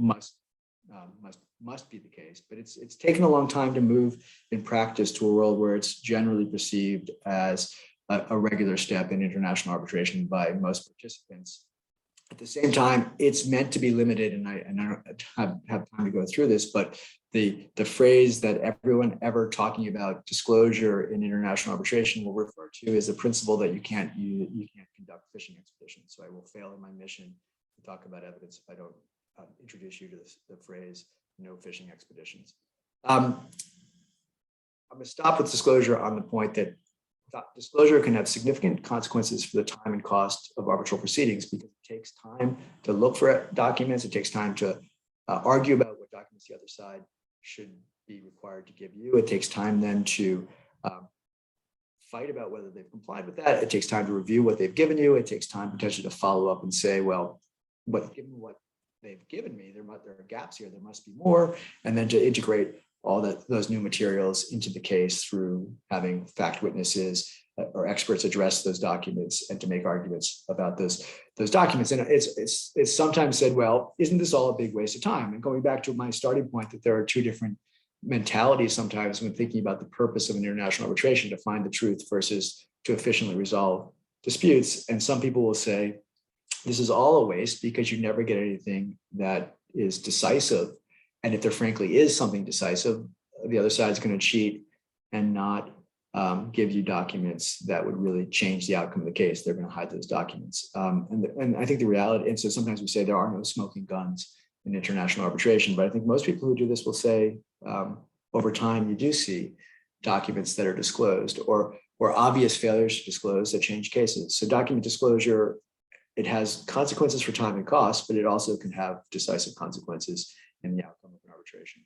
must be the case. But it's taken a long time to move in practice to a world where it's generally perceived as a regular step in international arbitration by most participants. At the same time, it's meant to be limited, and I don't have time to go through this, but the phrase that everyone ever talking about disclosure in international arbitration will refer to is the principle that you can't conduct fishing expeditions. So I will fail in my mission to talk about evidence if I don't introduce you to the phrase no fishing expeditions. I'm going to stop with disclosure on the point that disclosure can have significant consequences for the time and cost of arbitral proceedings, because it takes time to look for documents. It takes time to argue about what documents the other side should be required to give you. It takes time then to fight about whether they've complied with that. It takes time to review what they've given you. It takes time potentially to follow up and say, well, given what they've given me, there are gaps here, there must be more, and then to integrate all those new materials into the case through having fact witnesses or experts address those documents and to make arguments about those documents. And it's sometimes said, well, isn't this all a big waste of time? And going back to my starting point, that there are two different mentalities sometimes when thinking about the purpose of an international arbitration, to find the truth versus to efficiently resolve disputes. And some people will say, this is all a waste because you never get anything that is decisive. And if there frankly is something decisive, the other side is going to cheat and not give you documents that would really change the outcome of the case. They're going to hide those documents. And I think the reality, and so sometimes we say there are no smoking guns in international arbitration, but I think most people who do this will say over time you do see documents that are disclosed or obvious failures to disclose that change cases. So document disclosure, it has consequences for time and cost, but it also can have decisive consequences in the outcome of an arbitration.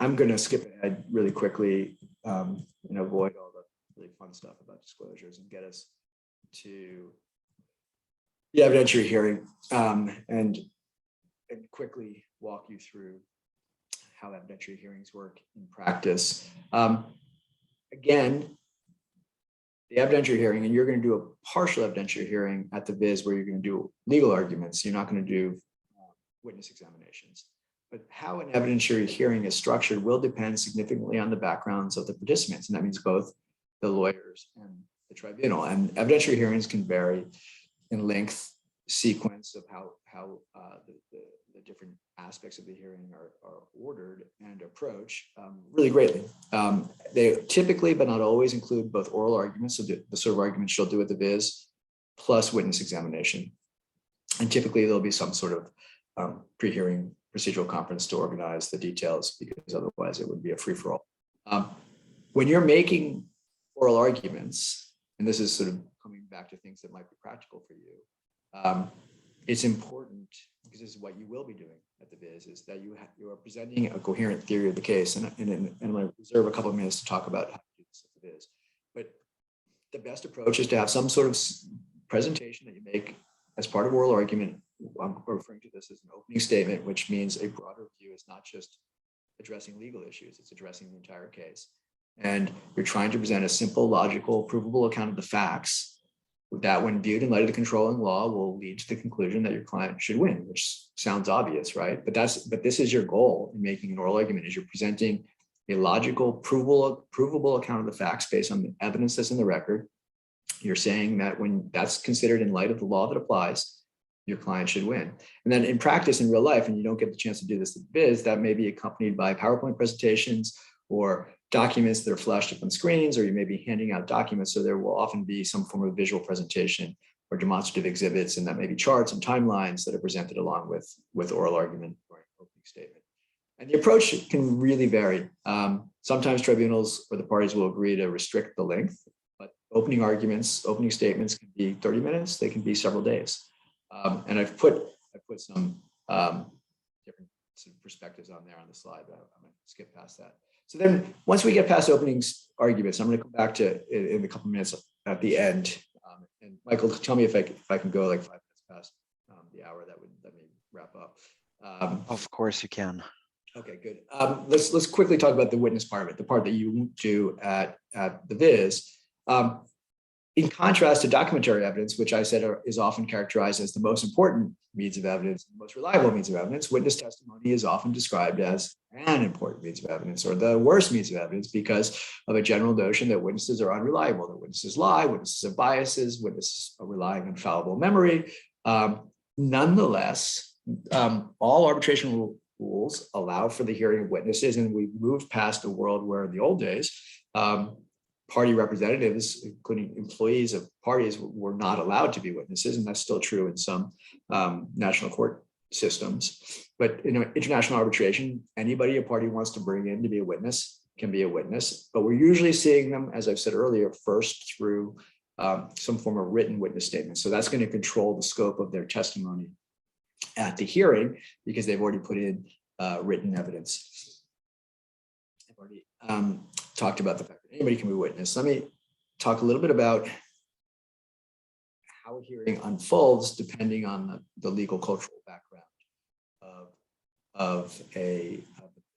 I'm going to skip ahead really quickly and avoid all the really fun stuff about disclosures and get us to the evidentiary hearing and quickly walk you through how evidentiary hearings work in practice. Again, the evidentiary hearing, and you're going to do a partial evidentiary hearing at the Vis where you're going to do legal arguments. You're not going to do witness examinations. But how an evidentiary hearing is structured will depend significantly on the backgrounds of the participants. And that means both the lawyers and the tribunal. And evidentiary hearings can vary in length, sequence of how the different aspects of the hearing are ordered and approach really greatly. They typically, but not always, include both oral arguments, so the sort of arguments you'll do at the Vis, plus witness examination. And typically there'll be some sort of pre-hearing procedural conference to organize the details, because otherwise it would be a free-for-all. When you're making oral arguments, and this is sort of coming back to things that might be practical for you, it's important, because this is what you will be doing at the Vis, is that you are presenting a coherent theory of the case. And I'm going to reserve a couple of minutes to talk about how to do this at the Vis. But the best approach is to have some sort of presentation that you make as part of oral argument. I'm referring to this as an opening statement, which means a broader view is not just addressing legal issues, it's addressing the entire case. And you're trying to present a simple, logical, provable account of the facts that, when viewed in light of the controlling law, will lead to the conclusion that your client should win, which sounds obvious, right? But this is your goal in making an oral argument, is you're presenting a logical, provable account of the facts based on the evidence that's in the record. You're saying that when that's considered in light of the law that applies, your client should win. And then in practice, in real life, and you don't get the chance to do this at the Vis, that may be accompanied by PowerPoint presentations or documents that are flashed up on screens, or you may be handing out documents. So there will often be some form of visual presentation or demonstrative exhibits, and that may be charts and timelines that are presented along with oral argument or opening statement. And the approach can really vary. Sometimes tribunals or the parties will agree to restrict the length, but opening arguments, opening statements can be 30 minutes, they can be several days. And I've put some different sort of perspectives on there on the slide, but I'm going to skip past that. So then once we get past opening arguments, I'm going to come back to in a couple of minutes at the end. And Michael, tell me if I can go like 5 minutes past the hour. That would let me wrap up. Of course you can. Okay, good. Let's quickly talk about the witness part of it, the part that you do at the Vis. In contrast to documentary evidence, which I said is often characterized as the most important means of evidence, the most reliable means of evidence, witness testimony is often described as an important means of evidence, or the worst means of evidence, because of a general notion that witnesses are unreliable, that witnesses lie, witnesses have biases, witnesses are relying on fallible memory. Nonetheless, all arbitration rules allow for the hearing of witnesses, and we've moved past a world where in the old days, party representatives, including employees of parties, were not allowed to be witnesses, and that's still true in some national court systems. But in international arbitration, anybody a party wants to bring in to be a witness can be a witness, but we're usually seeing them, as I've said earlier, first through some form of written witness statement. So that's going to control the scope of their testimony at the hearing, because they've already put in written evidence. I've already talked about the fact that anybody can be a witness. Let me talk a little bit about how a hearing unfolds depending on the legal cultural background of the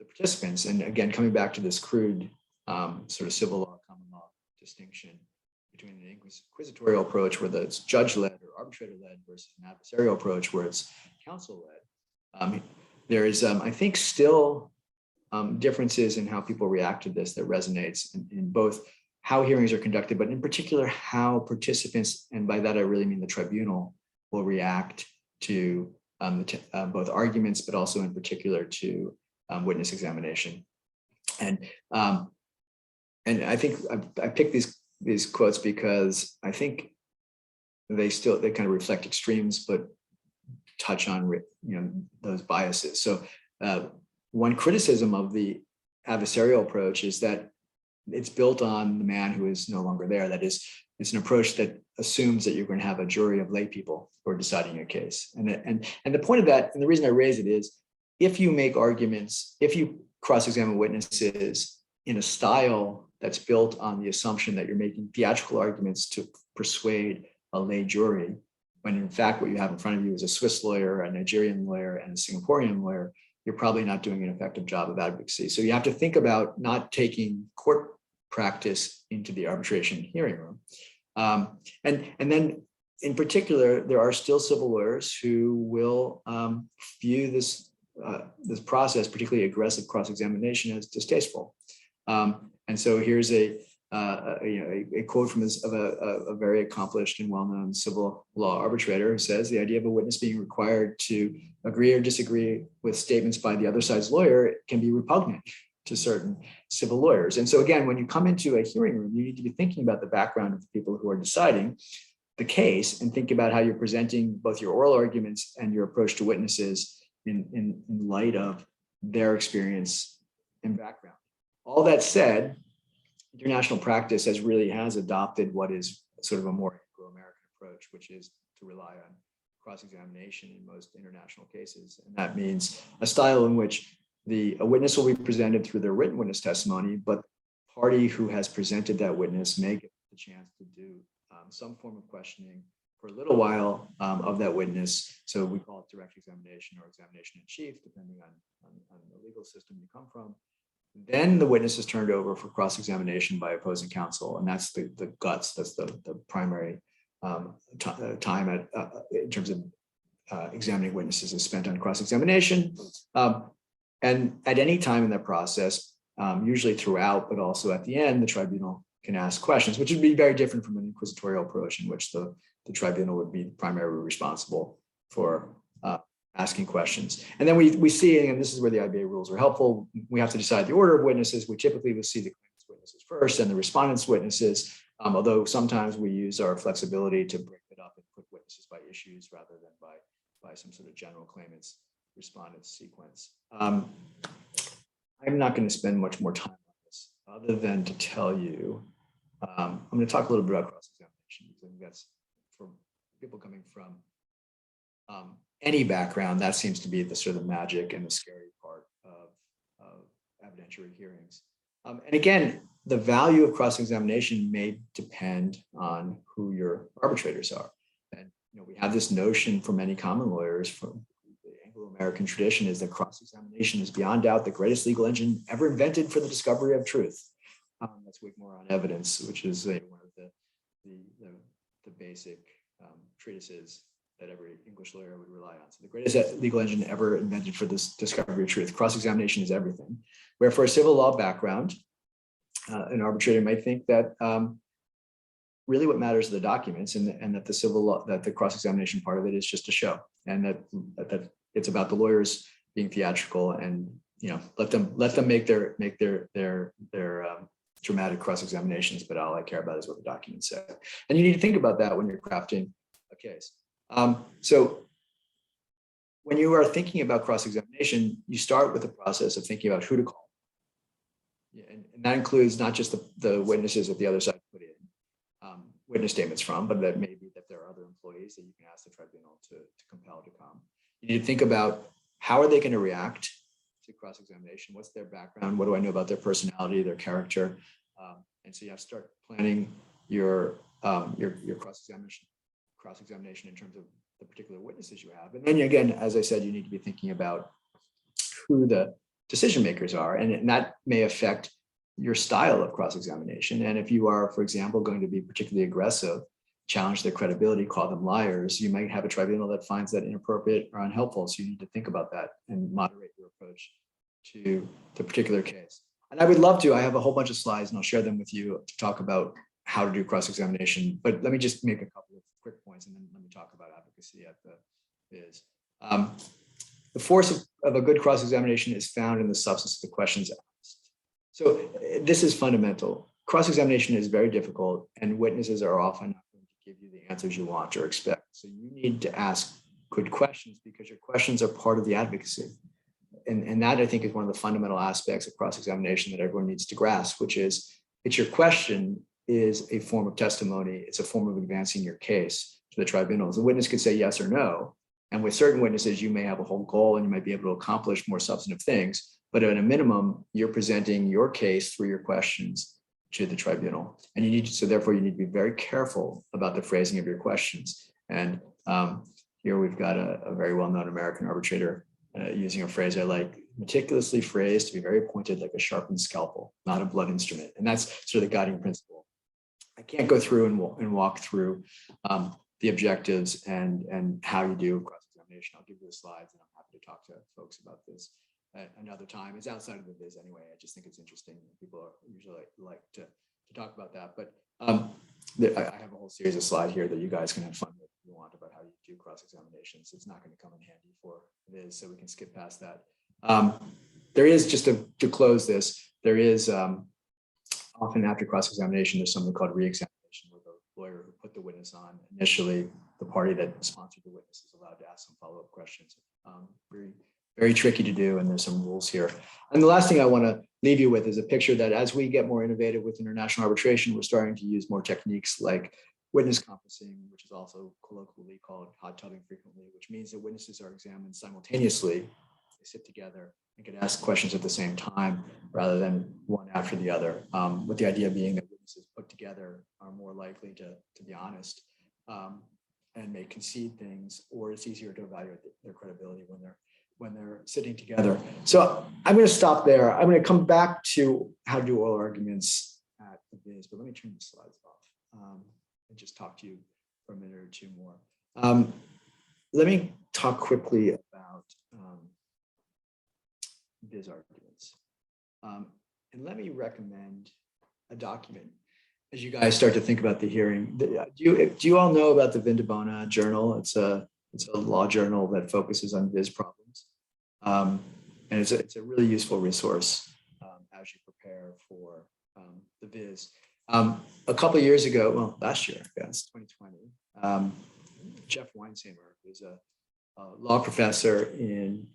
participants. And again, coming back to this crude sort of civil law, common law distinction between an inquisitorial approach where it's judge-led or arbitrator-led versus an adversarial approach where it's counsel-led. There is, I think, still differences in how people react to this that resonates in both how hearings are conducted, but in particular how participants, and by that I really mean the tribunal, will react to both arguments, but also in particular to witness examination. And and I think I picked these quotes because I think they kind of reflect extremes, but touch on those biases. So one criticism of the adversarial approach is that it's built on the man who is no longer there. That is, it's an approach that assumes that you're going to have a jury of lay people who are deciding your case. And the point of that, and the reason I raise it is, if you make arguments, if you cross-examine witnesses in a style that's built on the assumption that you're making theatrical arguments to persuade a lay jury, when in fact what you have in front of you is a Swiss lawyer, a Nigerian lawyer, and a Singaporean lawyer, you're probably not doing an effective job of advocacy. So you have to think about not taking court practice into the arbitration hearing room. And then in particular, there are still civil lawyers who will view this process, particularly aggressive cross-examination, as distasteful. And so here's a quote from a very accomplished and well-known civil law arbitrator who says, the idea of a witness being required to agree or disagree with statements by the other side's lawyer can be repugnant to certain civil lawyers. And so again, when you come into a hearing room, you need to be thinking about the background of the people who are deciding the case and think about how you're presenting both your oral arguments and your approach to witnesses in light of their experience and background. All that said, international practice has adopted what is sort of a more Anglo-American approach, which is to rely on cross-examination in most international cases. And that means a style in which a witness will be presented through their written witness testimony, but the party who has presented that witness may get the chance to do some form of questioning for a little while of that witness. So we call it direct examination or examination in chief, depending on the legal system you come from. Then the witness is turned over for cross-examination by opposing counsel, and that's the guts. That's the primary time in terms of examining witnesses is spent on cross-examination. And at any time in that process, usually throughout, but also at the end, the tribunal can ask questions, which would be very different from an inquisitorial approach in which the tribunal would be primarily responsible for asking questions. And then we see, and this is where the IBA rules are helpful, we have to decide the order of witnesses. We typically will see the claimant's witnesses first and the respondent's witnesses, although sometimes we use our flexibility to break it up and put witnesses by issues rather than by some sort of general claimant's respondent sequence. I'm not going to spend much more time on this other than to tell you, I'm going to talk a little bit about cross-examination, because I think that's, for people coming from any background, that seems to be the sort of magic and the scary part of evidentiary hearings. And again, the value of cross-examination may depend on who your arbitrators are. And we have this notion for many common lawyers from the Anglo-American tradition is that cross-examination is beyond doubt the greatest legal engine ever invented for the discovery of truth. That's Wigmore on Evidence, which is one of the basic treatises that every English lawyer would rely on. So the greatest legal engine ever invented for this discovery of truth. Cross-examination is everything. Where for a civil law background, an arbitrator might think that really what matters are the documents, and that the civil law, that the cross-examination part of it is just a show, and that it's about the lawyers being theatrical, and let them make their dramatic cross-examinations, but all I care about is what the documents say. And you need to think about that when you're crafting a case. So when you are thinking about cross-examination, you start with the process of thinking about who to call. And that includes not just the witnesses that the other side put in witness statements from, but that maybe that there are other employees that you can ask the tribunal to compel to come. You need to think about how are they going to react to cross-examination? What's their background? What do I know about their personality, their character? And so you have to start planning your cross-examination in terms of the particular witnesses you have. And then again, as I said, you need to be thinking about who the decision makers are, and that may affect your style of cross-examination. And if you are, for example, going to be particularly aggressive, challenge their credibility, call them liars, you might have a tribunal that finds that inappropriate or unhelpful. So you need to think about that and moderate your approach to the particular case. And I would love to, I have a whole bunch of slides and I'll share them with you to talk about how to do cross-examination, but let me just make a couple of quick points and then let me talk about advocacy at the Viz. The force of a good cross-examination is found in the substance of the questions asked. So this is fundamental. cross-examination is very difficult, and witnesses are often not going to give you the answers you want or expect. So you need to ask good questions because your questions are part of the advocacy. And that, I think, is one of the fundamental aspects of cross-examination that everyone needs to grasp, which is it's your question is a form of testimony. It's a form of advancing your case to the tribunals. The witness could say yes or no. And with certain witnesses, you may have a whole goal and you might be able to accomplish more substantive things. But at a minimum, you're presenting your case through your questions to the tribunal. And you need to, so therefore you need to be very careful about the phrasing of your questions. And here we've got a very well-known American arbitrator using a phrase I like: meticulously phrased to be very pointed like a sharpened scalpel, not a blunt instrument. And that's sort of the guiding principle. I can't go through and walk through the objectives and how you do cross-examination. I'll give you the slides and I'm happy to talk to folks about this at another time. It's outside of the Viz anyway. I just think it's interesting. People usually like to talk about that. But I have a whole series of slides here that you guys can have fun with if you want about how you do cross-examinations. It's not going to come in handy for Viz, so we can skip past that. There is, just to close this, there is often after cross-examination, there's something called re-examination, where the lawyer who put the witness on initially, the party that sponsored the witness, is allowed to ask some follow-up questions. Very tricky to do, and there's some rules here. And the last thing I want to leave you with is a picture that as we get more innovative with international arbitration, we're starting to use more techniques like witness conferencing, which is also colloquially called hot tubbing frequently, which means that witnesses are examined simultaneously. They sit together and can ask questions at the same time rather than one after the other, with the idea being that witnesses put together are more likely to be honest and may concede things, or it's easier to evaluate their credibility when they're sitting together. So I'm going to stop there. I'm going to come back to how to do oral arguments at the Viz, but let me turn the slides off and just talk to you for a minute or two more. Let me talk quickly about Viz arguments. And let me recommend a document as you guys start to think about the hearing. Do you all know about the Vindabona Journal? It's a law journal that focuses on Viz problems. And it's a really useful resource as you prepare for the Viz. A couple of years ago, well, last year, I guess, 2020, Jeff Weinsheimer, who's a law professor in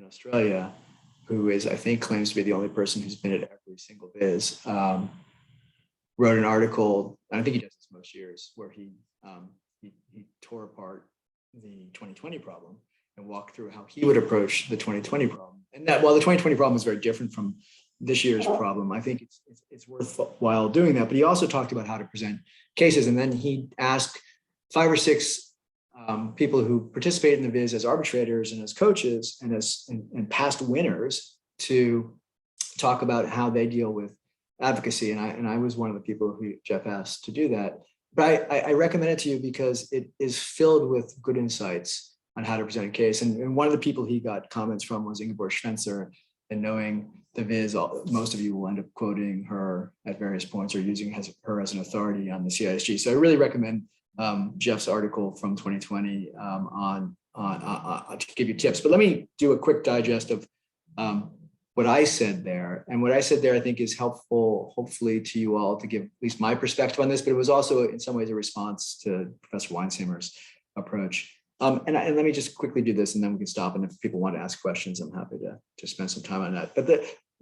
Australia, who is, I think, claims to be the only person who's been at every single Viz, wrote an article, and I think he does this most years, where he tore apart the 2020 problem and walked through how he would approach the 2020 problem. And that while the 2020 problem is very different from this year's problem, I think it's worthwhile doing that. But he also talked about how to present cases, and then he asked 5 or 6 people who participate in the Viz as arbitrators and as coaches and past winners to talk about how they deal with advocacy. And I was one of the people who Jeff asked to do that. But I recommend it to you because it is filled with good insights on how to present a case. And one of the people he got comments from was Ingeborg Schwenzer. And knowing the Viz, most of you will end up quoting her at various points or using her as an authority on the CISG. So I really recommend Jeff's article from 2020 to give you tips. But let me do a quick digest of what I said there. And what I said there, I think, is helpful, hopefully, to you all to give at least my perspective on this, but it was also in some ways a response to Professor Weinsheimer's approach. And let me just quickly do this, and then we can stop. And if people want to ask questions, I'm happy to spend some time on that.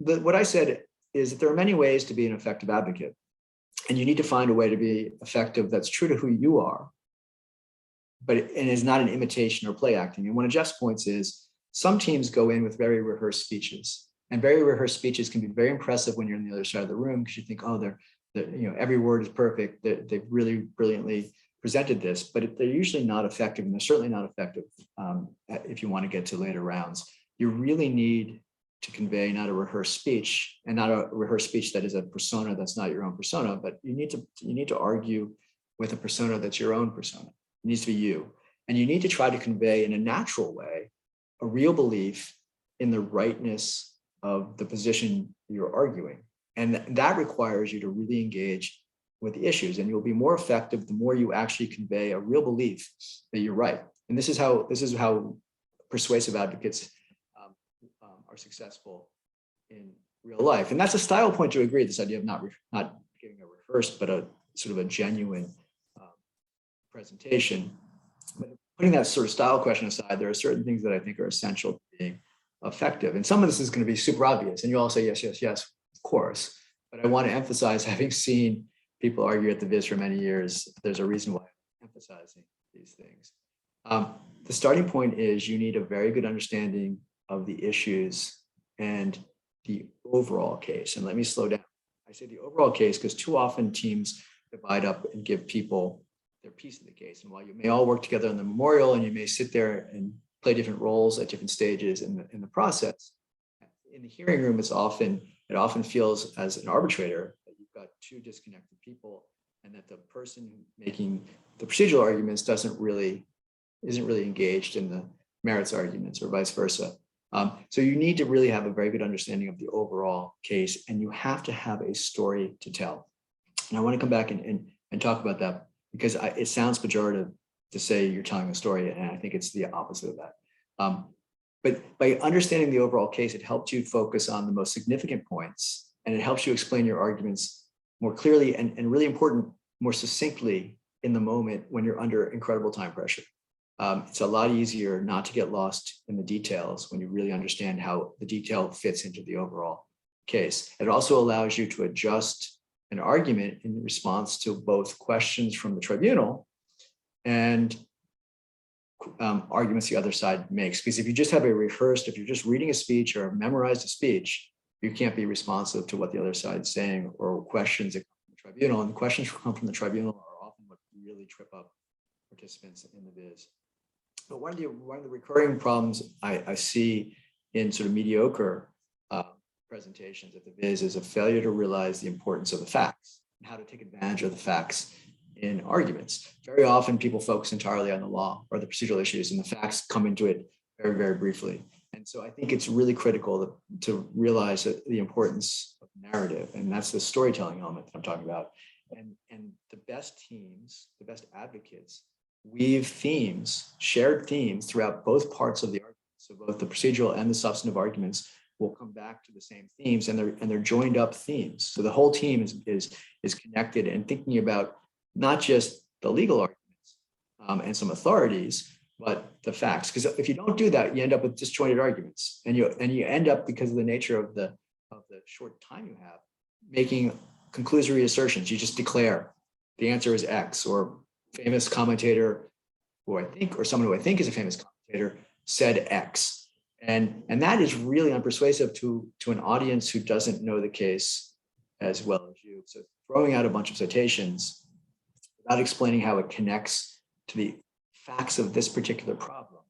But what I said is that there are many ways to be an effective advocate. And you need to find a way to be effective that's true to who you are, but and is not an imitation or play acting. And one of Jeff's points is some teams go in with very rehearsed speeches. And very rehearsed speeches can be very impressive when you're on the other side of the room, because you think, oh, they're every word is perfect. They've really brilliantly presented this, but they're usually not effective, and they're certainly not effective if you want to get to later rounds. You really need to convey not a rehearsed speech, and not a rehearsed speech that is a persona that's not your own persona, but you need to argue with a persona that's your own persona. It needs to be you, and you need to try to convey in a natural way a real belief in the rightness of the position you're arguing, and that requires you to really engage with the issues, and you'll be more effective the more you actually convey a real belief that you're right. And this is how persuasive advocates are successful in real life. And that's a style point to agree, this idea of not giving a rehearsed, but a sort of a genuine presentation. But putting that sort of style question aside, there are certain things that I think are essential to being effective. And some of this is going to be super obvious, and you all say, yes, yes, yes, of course. But I want to emphasize, having seen people argue at the Viz for many years, there's a reason why I'm emphasizing these things. The starting point is you need a very good understanding of the issues and the overall case. And let me slow down. I say the overall case because too often teams divide up and give people their piece of the case. And while you may all work together on the memorial and you may sit there and play different roles at different stages in the process, in the hearing room, it often feels as an arbitrator that you've got two disconnected people, and that the person making the procedural arguments isn't really engaged in the merits arguments, or vice versa. So you need to really have a very good understanding of the overall case, and you have to have a story to tell. And I want to come back and talk about that, because it sounds pejorative to say you're telling a story, and I think it's the opposite of that. But by understanding the overall case, it helps you focus on the most significant points, and it helps you explain your arguments more clearly and really important, more succinctly in the moment when you're under incredible time pressure. It's a lot easier not to get lost in the details when you really understand how the detail fits into the overall case. It also allows you to adjust an argument in response to both questions from the tribunal and arguments the other side makes. Because if you just have if you're just reading a speech or memorized a speech, you can't be responsive to what the other side is saying or questions that come from the tribunal. And the questions that come from the tribunal are often what really trip up participants in the Viz. But one of the recurring problems I see in sort of mediocre presentations at the Viz is a failure to realize the importance of the facts and how to take advantage of the facts in arguments. Very often people focus entirely on the law or the procedural issues, and the facts come into it very, very briefly. And so I think it's really critical to realize that the importance of narrative, and that's the storytelling element that I'm talking about. And the best teams, the best advocates, weave themes, shared themes throughout both parts of the argument. So both the procedural and the substantive arguments will come back to the same themes, and they're joined up themes. So the whole team is connected and thinking about not just the legal arguments and some authorities, but the facts. Because if you don't do that, you end up with disjointed arguments, and you end up, because of the nature of the short time you have, making conclusory assertions. You just declare the answer is X, or famous commentator or someone who I think is a famous commentator said X. And that is really unpersuasive to an audience who doesn't know the case as well as you. So throwing out a bunch of citations without explaining how it connects to the facts of this particular problem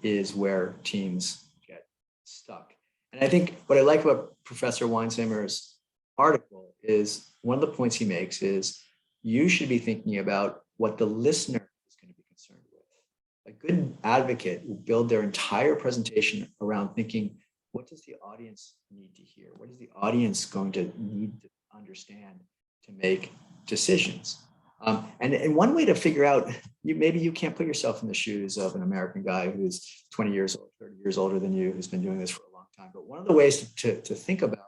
is where teams get stuck. And I think what I like about Professor Weinsheimer's article is one of the points he makes is you should be thinking about what the listener is going to be concerned with. A good advocate will build their entire presentation around thinking, what does the audience need to hear? What is the audience going to need to understand to make decisions? And one way to figure out, maybe you can't put yourself in the shoes of an American guy who's 20 years old, 30 years older than you, who's been doing this for a long time. But one of the ways to think about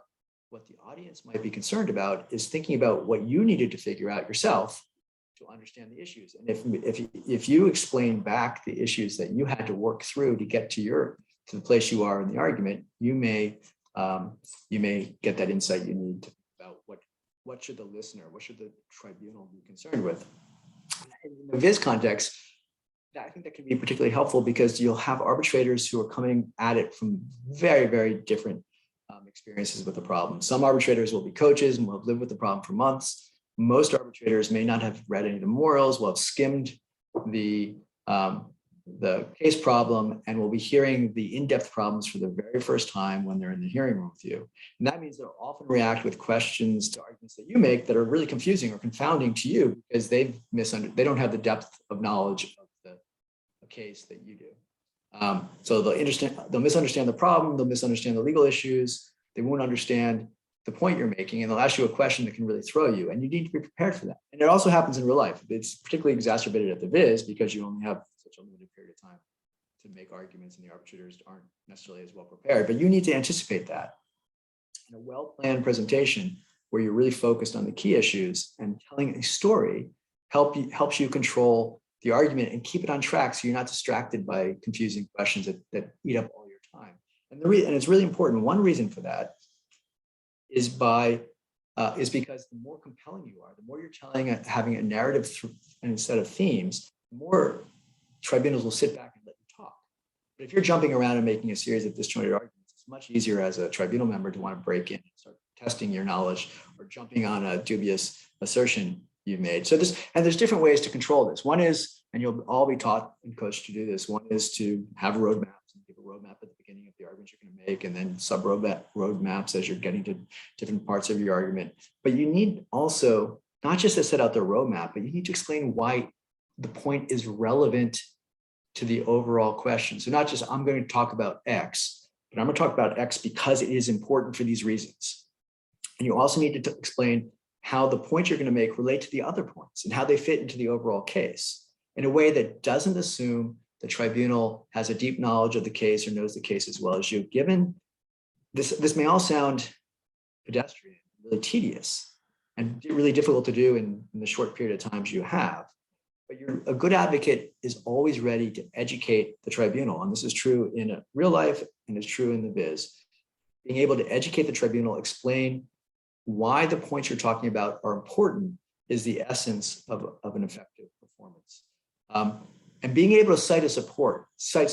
what the audience might be concerned about is thinking about what you needed to figure out yourself to understand the issues. And if you explain back the issues that you had to work through to get to the place you are in the argument, you may get that insight you need to think about what should the listener, what should the tribunal be concerned with. In the Viz context, I think that can be particularly helpful because you'll have arbitrators who are coming at it from very, very different experiences with the problem. Some arbitrators will be coaches and will have lived with the problem for months. Most arbitrators may not have read any of the memorials, will have skimmed the case problem, and will be hearing the in-depth problems for the very first time when they're in the hearing room with you. And that means they'll often react with questions to arguments that you make that are really confusing or confounding to you because they don't have the depth of knowledge of the case that you do. So they'll misunderstand the problem, they'll misunderstand the legal issues, they won't understand the point you're making, and they'll ask you a question that can really throw you, and you need to be prepared for that. And it also happens in real life. It's particularly exacerbated at the Viz because you only have such a limited period of time to make arguments, and the arbitrators aren't necessarily as well prepared, but you need to anticipate that. And a well-planned presentation where you're really focused on the key issues, and telling a story helps you control the argument and keep it on track so you're not distracted by confusing questions that eat up all your time. And it's really important. One reason for that is because the more compelling you are, the more you're having a narrative and instead of themes, the more tribunals will sit back and let you talk. But if you're jumping around and making a series of disjointed arguments, it's much easier as a tribunal member to want to break in and start testing your knowledge or jumping on a dubious assertion you've made. So there's different ways to control this. One is, and you'll all be taught and coached to do this, one is to have roadmaps and give a roadmap at the beginning of the argument you're going to make, and then sub roadmaps as you're getting to different parts of your argument. But you need also not just to set out the roadmap, but you need to explain why the point is relevant to the overall question. So not just, I'm going to talk about X, but I'm going to talk about X because it is important for these reasons. And you also need to explain how the points you're going to make relate to the other points and how they fit into the overall case in a way that doesn't assume the tribunal has a deep knowledge of the case or knows the case as well as you. Given this may all sound pedestrian, really tedious, and really difficult to do in the short period of times you have. But a good advocate is always ready to educate the tribunal. And this is true in real life and it's true in the biz. Being able to educate the tribunal, explain why the points you're talking about are important is the essence of an effective performance. And being able to cite some support, cite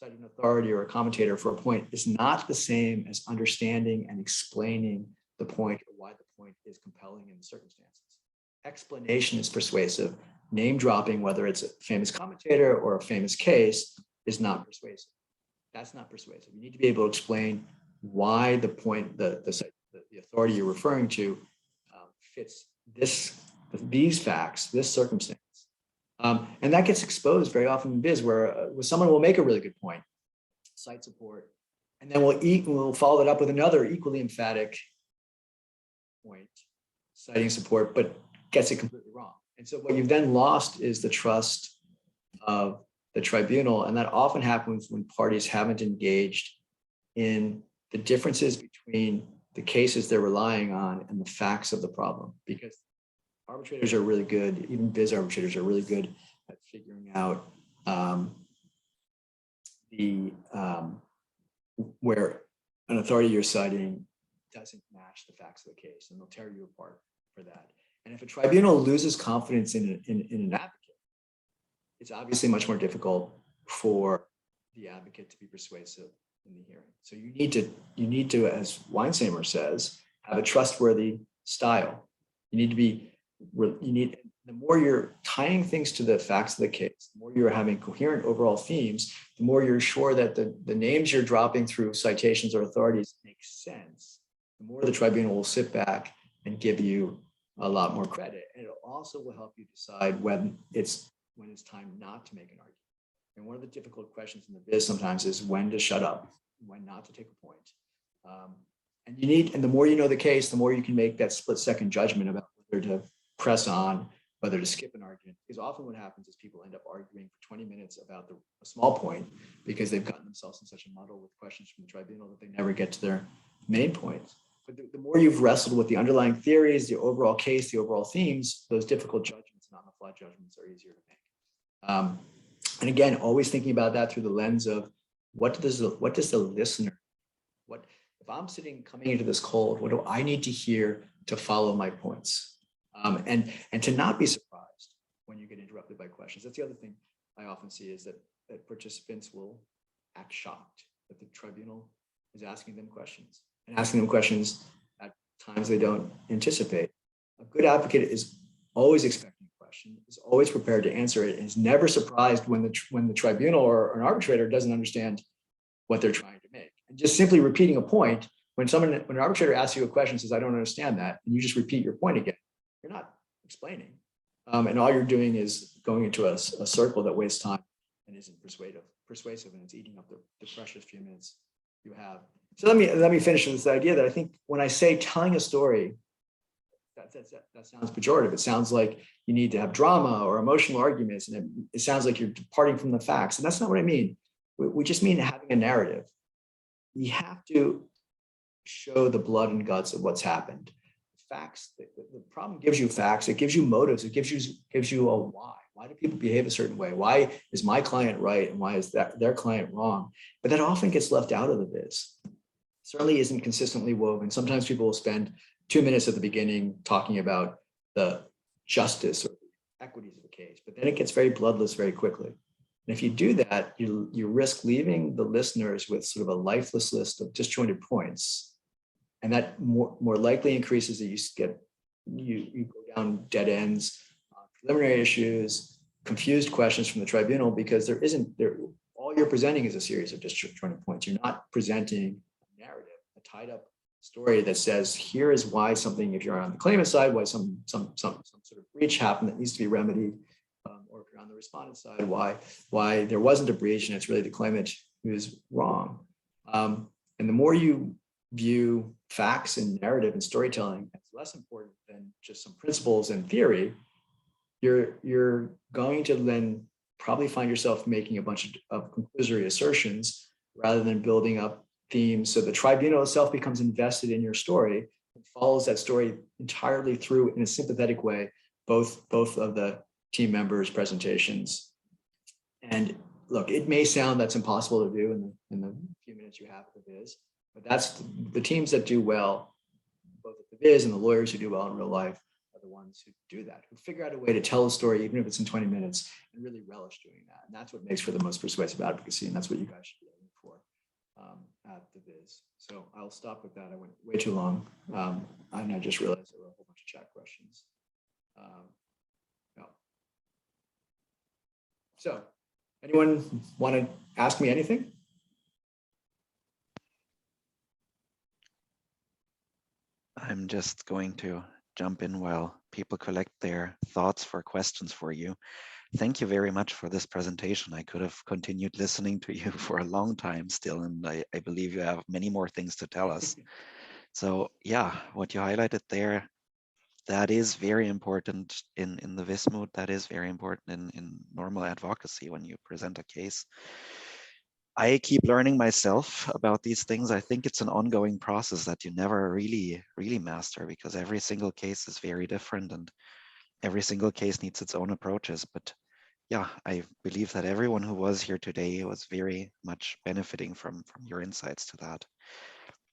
an authority or a commentator for a point is not the same as understanding and explaining the point or why the point is compelling in the circumstances. Explanation is persuasive. Name dropping, whether it's a famous commentator or a famous case, is not persuasive. That's not persuasive. You need to be able to explain why the point, the authority you're referring to fits these facts, this circumstance. And that gets exposed very often in biz where someone will make a really good point, cite support, and then we'll follow it up with another equally emphatic point, citing support, but gets it completely wrong. And so what you've then lost is the trust of the tribunal. And that often happens when parties haven't engaged in the differences between the cases they're relying on and the facts of the problem. Because arbitrators are really good, even biz arbitrators are really good at figuring out where an authority you're citing doesn't match the facts of the case, and they'll tear you apart for that. And if a tribunal loses confidence in an advocate, it's obviously much more difficult for the advocate to be persuasive in the hearing. So you need to, as Weinsheimer says, have a trustworthy style. The more you're tying things to the facts of the case, the more you're having coherent overall themes, the more you're sure that the names you're dropping through citations or authorities make sense, the more the tribunal will sit back and give you a lot more credit. And it also will help you decide when it's time not to make an argument. And one of the difficult questions in the biz sometimes is when to shut up, when not to take a point. And the more you know the case, the more you can make that split-second judgment about whether to press on, whether to skip an argument. Because often what happens is people end up arguing for 20 minutes about a small point because they've gotten themselves in such a muddle with questions from the tribunal that they never get to their main points. But the more you've wrestled with the underlying theories, the overall case, the overall themes, those difficult judgments and on-the-fly judgments are easier to make. And again, always thinking about that through the lens of what does the listener, if I'm coming into this cold, what do I need to hear to follow my points? And to not be surprised when you get interrupted by questions. That's the other thing I often see is that participants will act shocked that the tribunal is asking them questions. And asking them questions at times they don't anticipate. A good advocate is always expecting a question, is always prepared to answer it, and is never surprised when the tribunal or an arbitrator doesn't understand what they're trying to make. And just simply repeating a point, when an arbitrator asks you a question and says, I don't understand that, and you just repeat your point again, you're not explaining. And all you're doing is going into a circle that wastes time and isn't persuasive, and it's eating up the precious few minutes you have. So let me finish with this idea that I think when I say telling a story, that sounds pejorative. It sounds like you need to have drama or emotional arguments, and it sounds like you're departing from the facts. And that's not what I mean. We just mean having a narrative. You have to show the blood and guts of what's happened. facts. The problem gives you facts. It gives you motives. It gives you a why. Why do people behave a certain way? Why is my client right and why is their client wrong? But that often gets left out of the viz. Certainly isn't consistently woven. Sometimes people will spend 2 minutes at the beginning talking about the justice or equities of the case, but then it gets very bloodless very quickly. And if you do that, you risk leaving the listeners with sort of a lifeless list of disjointed points. And that more likely increases that you go down dead ends, preliminary issues, confused questions from the tribunal, because all you're presenting is a series of disjointed points. You're not presenting a narrative, a tied up story that says, here is why something, if you're on the claimant side, why some sort of breach happened that needs to be remedied, or if you're on the respondent side, why there wasn't a breach and it's really the claimant who's wrong. And the more you view facts and narrative and storytelling as less important than just some principles and theory, you're going to then probably find yourself making a bunch of conclusory assertions rather than building up themes. So the tribunal itself becomes invested in your story and follows that story entirely through in a sympathetic way, both of the team members' presentations. And look, it may sound that's impossible to do in the few minutes you have at the Viz, but that's the teams that do well, both at the Viz and the lawyers who do well in real life are the ones who do that, who figure out a way to tell a story, even if it's in 20 minutes, and really relish doing that. And that's what makes for the most persuasive advocacy. And that's what you guys should be aiming for at the Viz. So I'll stop with that. I went way too long. And I just realized there were a whole bunch of chat questions. No. So anyone want to ask me anything? I'm just going to jump in while people collect their thoughts for questions for you. Thank you very much for this presentation. I could have continued listening to you for a long time still, and I believe you have many more things to tell us. So yeah, what you highlighted there, that is very important in the Vis Moot. That is very important in normal advocacy when you present a case. I keep learning myself about these things. I think it's an ongoing process that you never really master, because every single case is very different and every single case needs its own approaches. But yeah, I believe that everyone who was here today was very much benefiting from your insights to that.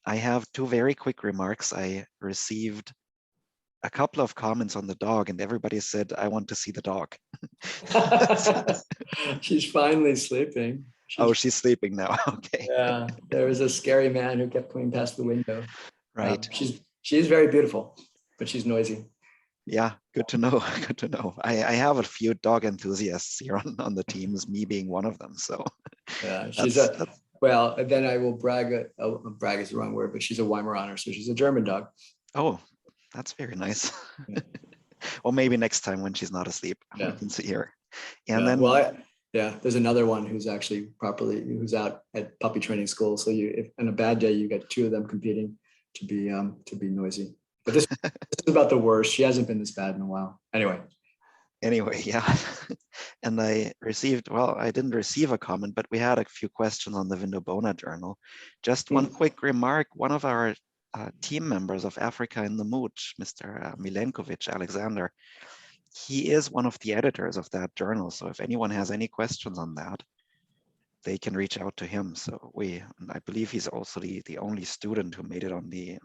I have two very quick remarks. I received a couple of comments on the dog and everybody said, I want to see the dog. She's finally sleeping. She's sleeping now. Okay. Yeah, there was a scary man who kept coming past the window. Right. She's very beautiful, but she's noisy. Yeah, good to know. Good to know. I have a few dog enthusiasts here on the teams, me being one of them. So yeah, she's well, then I will brag. Brag is the wrong word, but she's a Weimaraner, so she's a German dog. Oh, that's very nice. Yeah. Well, maybe next time when she's not asleep, we can see her. And then, well, there's another one who's actually who's out at puppy training school. So if on a bad day, you get two of them competing to be noisy. But this is about the worst. She hasn't been this bad in a while. Anyway, yeah. And I didn't receive a comment, but we had a few questions on the Vindobona journal. Just one quick remark. One of our team members of Africa in the Moot, Mr. Milenkovic Alexander, he is one of the editors of that journal. So if anyone has any questions on that, they can reach out to him. So I believe he's also the only student who made it on the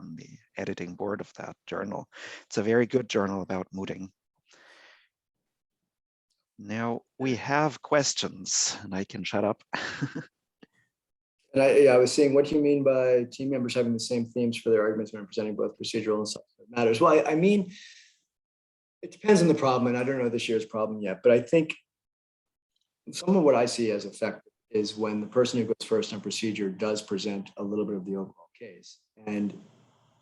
editing board of that journal. It's a very good journal about mooting. Now we have questions and I can shut up. And I was saying, what do you mean by team members having the same themes for their arguments when presenting both procedural and substantive matters? Well, I mean, it depends on the problem, and I don't know this year's problem yet, but I think some of what I see as effective is when the person who goes first on procedure does present a little bit of the overall case. And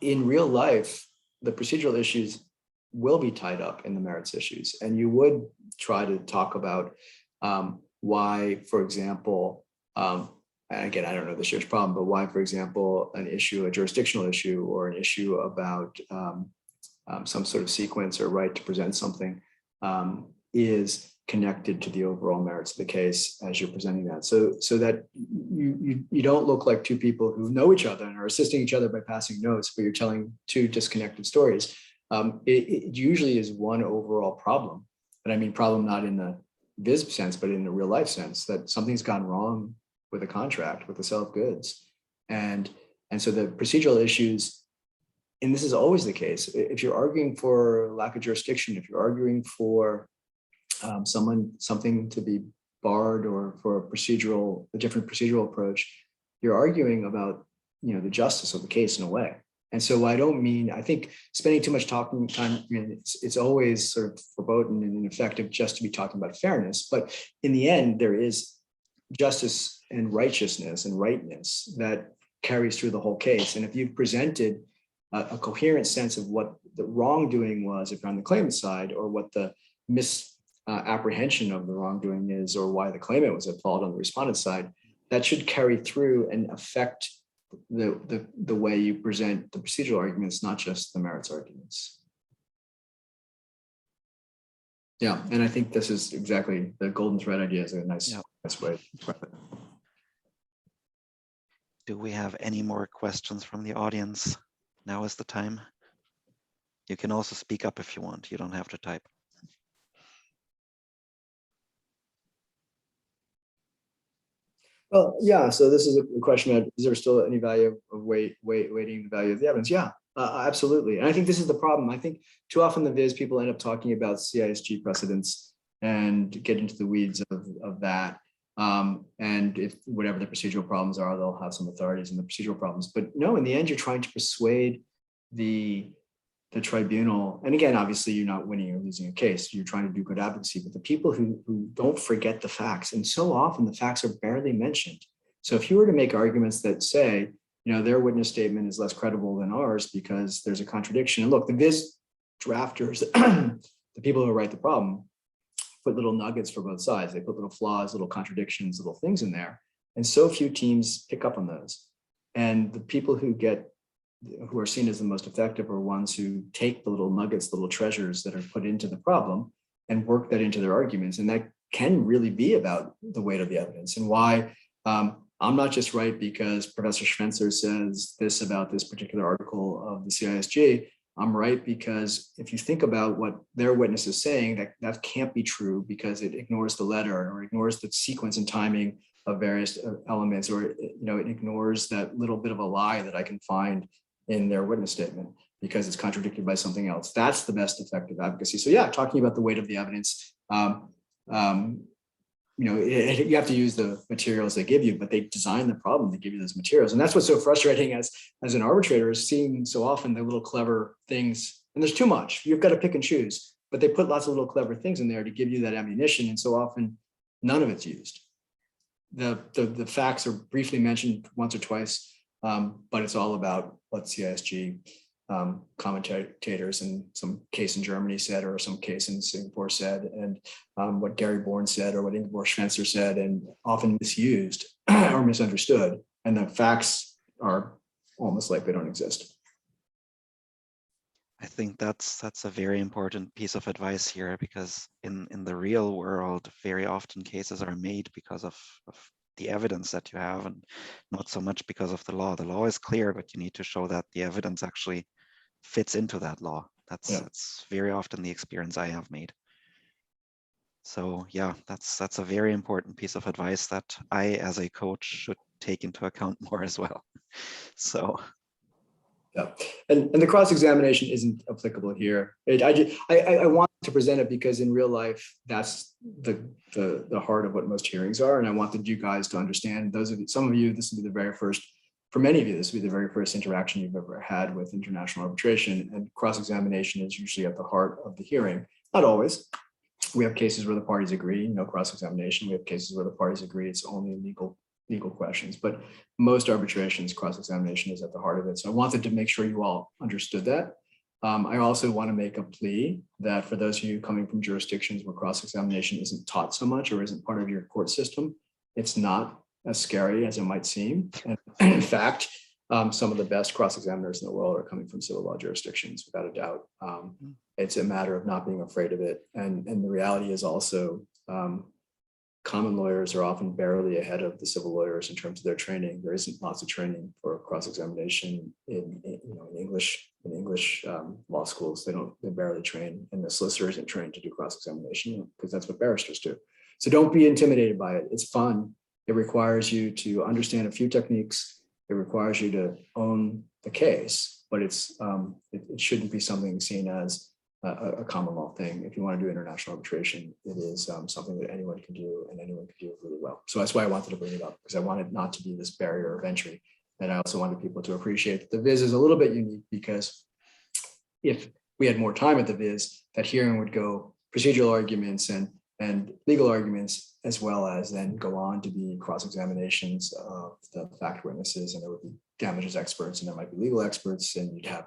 in real life, the procedural issues will be tied up in the merits issues. And you would try to talk about why, for example, and again, I don't know this year's problem, but why, for example, a jurisdictional issue or an issue about some sort of sequence or right to present something is connected to the overall merits of the case as you're presenting that. So that you don't look like two people who know each other and are assisting each other by passing notes, but you're telling two disconnected stories. it usually is one overall problem. And I mean problem not in the Vis sense, but in the real life sense, that something's gone wrong with a contract, with the sale of goods. And so the procedural issues, and this is always the case, if you're arguing for lack of jurisdiction, if you're arguing for something to be barred or for a different procedural approach, you're arguing about, the justice of the case in a way. And so I think spending too much talking time, it's always sort of verboten and ineffective just to be talking about fairness. But in the end, there is justice and righteousness and rightness that carries through the whole case. And if you've presented a coherent sense of what the wrongdoing was, if you're on the claimant side, or what the misapprehension of the wrongdoing is, or why the claimant was at fault on the respondent side, that should carry through and affect the way you present the procedural arguments, not just the merits arguments. Yeah, and I think this is exactly the golden thread idea is a nice way. Do we have any more questions from the audience? Now is the time. You can also speak up if you want. You don't have to type. Well, yeah, so this is a question of, is there still any value of weighting the value of the evidence? Yeah, absolutely. And I think this is the problem. I think too often the Vis people end up talking about CISG precedents and get into the weeds of that. And if whatever the procedural problems are, they'll have some authorities in the procedural problems. But no, in the end, you're trying to persuade the tribunal. And again, obviously, you're not winning or losing a case. You're trying to do good advocacy. But the people who don't forget the facts, and so often the facts are barely mentioned. So if you were to make arguments that say, their witness statement is less credible than ours because there's a contradiction. And look, the Vis drafters, the people who write the problem, put little nuggets for both sides. They put little flaws, little contradictions, little things in there. And so few teams pick up on those. And the people who are seen as the most effective are ones who take the little nuggets, the little treasures that are put into the problem and work that into their arguments. And that can really be about the weight of the evidence and why I'm not just right because Professor Schwenzer says this about this particular article of the CISG. I'm right because if you think about what their witness is saying, that can't be true because it ignores the letter or ignores the sequence and timing of various elements, or it ignores that little bit of a lie that I can find in their witness statement because it's contradicted by something else. That's the best effective advocacy. So yeah, talking about the weight of the evidence, you have to use the materials they give you, but they design the problem to give you those materials. And that's what's so frustrating as an arbitrator, is seeing so often the little clever things, and there's too much, you've got to pick and choose, but they put lots of little clever things in there to give you that ammunition. And so often none of it's used. The facts are briefly mentioned once or twice, but it's all about what CISG commentators in some case in Germany said, or some case in Singapore said, and what Gary Bourne said, or what Ingeborg Schwenzer said, and often misused or misunderstood. And the facts are almost like they don't exist. I think that's a very important piece of advice here, because in the real world, very often cases are made because of the evidence that you have, and not so much because of the law. The law is clear, but you need to show that the evidence actually fits into that law. That's very often the experience I have made. So yeah, that's a very important piece of advice that I, as a coach, should take into account more as well. So yeah, and the cross-examination isn't applicable here. I want to present it because in real life, that's the heart of what most hearings are, and I wanted you guys to understand. Some of you, this will be the very first. For many of you, this will be the very first interaction you've ever had with international arbitration, and cross-examination is usually at the heart of the hearing. Not always. We have cases where the parties agree, no cross-examination. We have cases where the parties agree it's only legal questions, but most arbitrations, cross-examination is at the heart of it. So I wanted to make sure you all understood that. I also want to make a plea that for those of you coming from jurisdictions where cross-examination isn't taught so much or isn't part of your court system, it's not as scary as it might seem. And in fact, some of the best cross-examiners in the world are coming from civil law jurisdictions, without a doubt. It's a matter of not being afraid of it. And the reality is also common lawyers are often barely ahead of the civil lawyers in terms of their training. There isn't lots of training for cross-examination in English law schools. They barely train, and the solicitor isn't trained to do cross-examination because that's what barristers do. So don't be intimidated by it. It's fun. It requires you to understand a few techniques. It requires you to own the case, but it shouldn't be something seen as a common law thing. If you want to do international arbitration, it is something that anyone can do, and anyone can do it really well. So that's why I wanted to bring it up, because I wanted not to be this barrier of entry. And I also wanted people to appreciate that the Viz is a little bit unique, because if we had more time at the Viz, that hearing would go procedural arguments and legal arguments, as well as then go on to be cross-examinations of the fact witnesses, and there would be damages experts, and there might be legal experts, and you'd have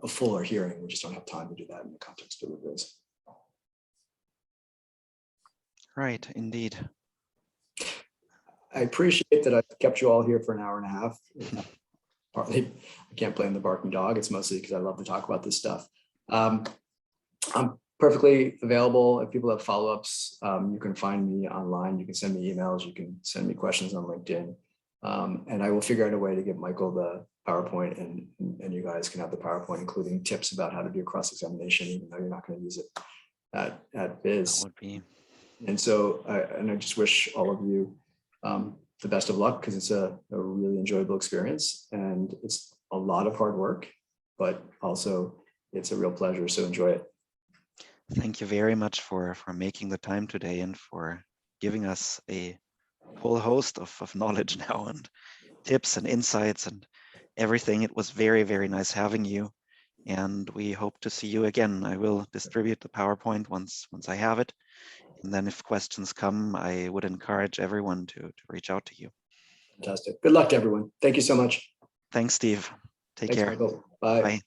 a fuller hearing. We just don't have time to do that in the context of the Viz. Right, indeed. I appreciate that I've kept you all here for an hour and a half. Partly, I can't blame the barking dog. It's mostly because I love to talk about this stuff. I'm perfectly available. If people have follow-ups, you can find me online. You can send me emails. You can send me questions on LinkedIn. And I will figure out a way to get Michael the PowerPoint, and you guys can have the PowerPoint, including tips about how to do cross-examination, even though you're not going to use it at Viz. That would be. And so, I just wish all of you the best of luck, because it's a really enjoyable experience, and it's a lot of hard work, but also it's a real pleasure. So enjoy it. Thank you very much for making the time today, and for giving us a whole host of knowledge now, and tips and insights and everything. It was very, very nice having you, and we hope to see you again. I will distribute the PowerPoint once I have it. And then if questions come, I would encourage everyone to reach out to you. Fantastic. Good luck to everyone. Thank you so much. Thanks, Steve. Take care. Michael. Bye. Bye.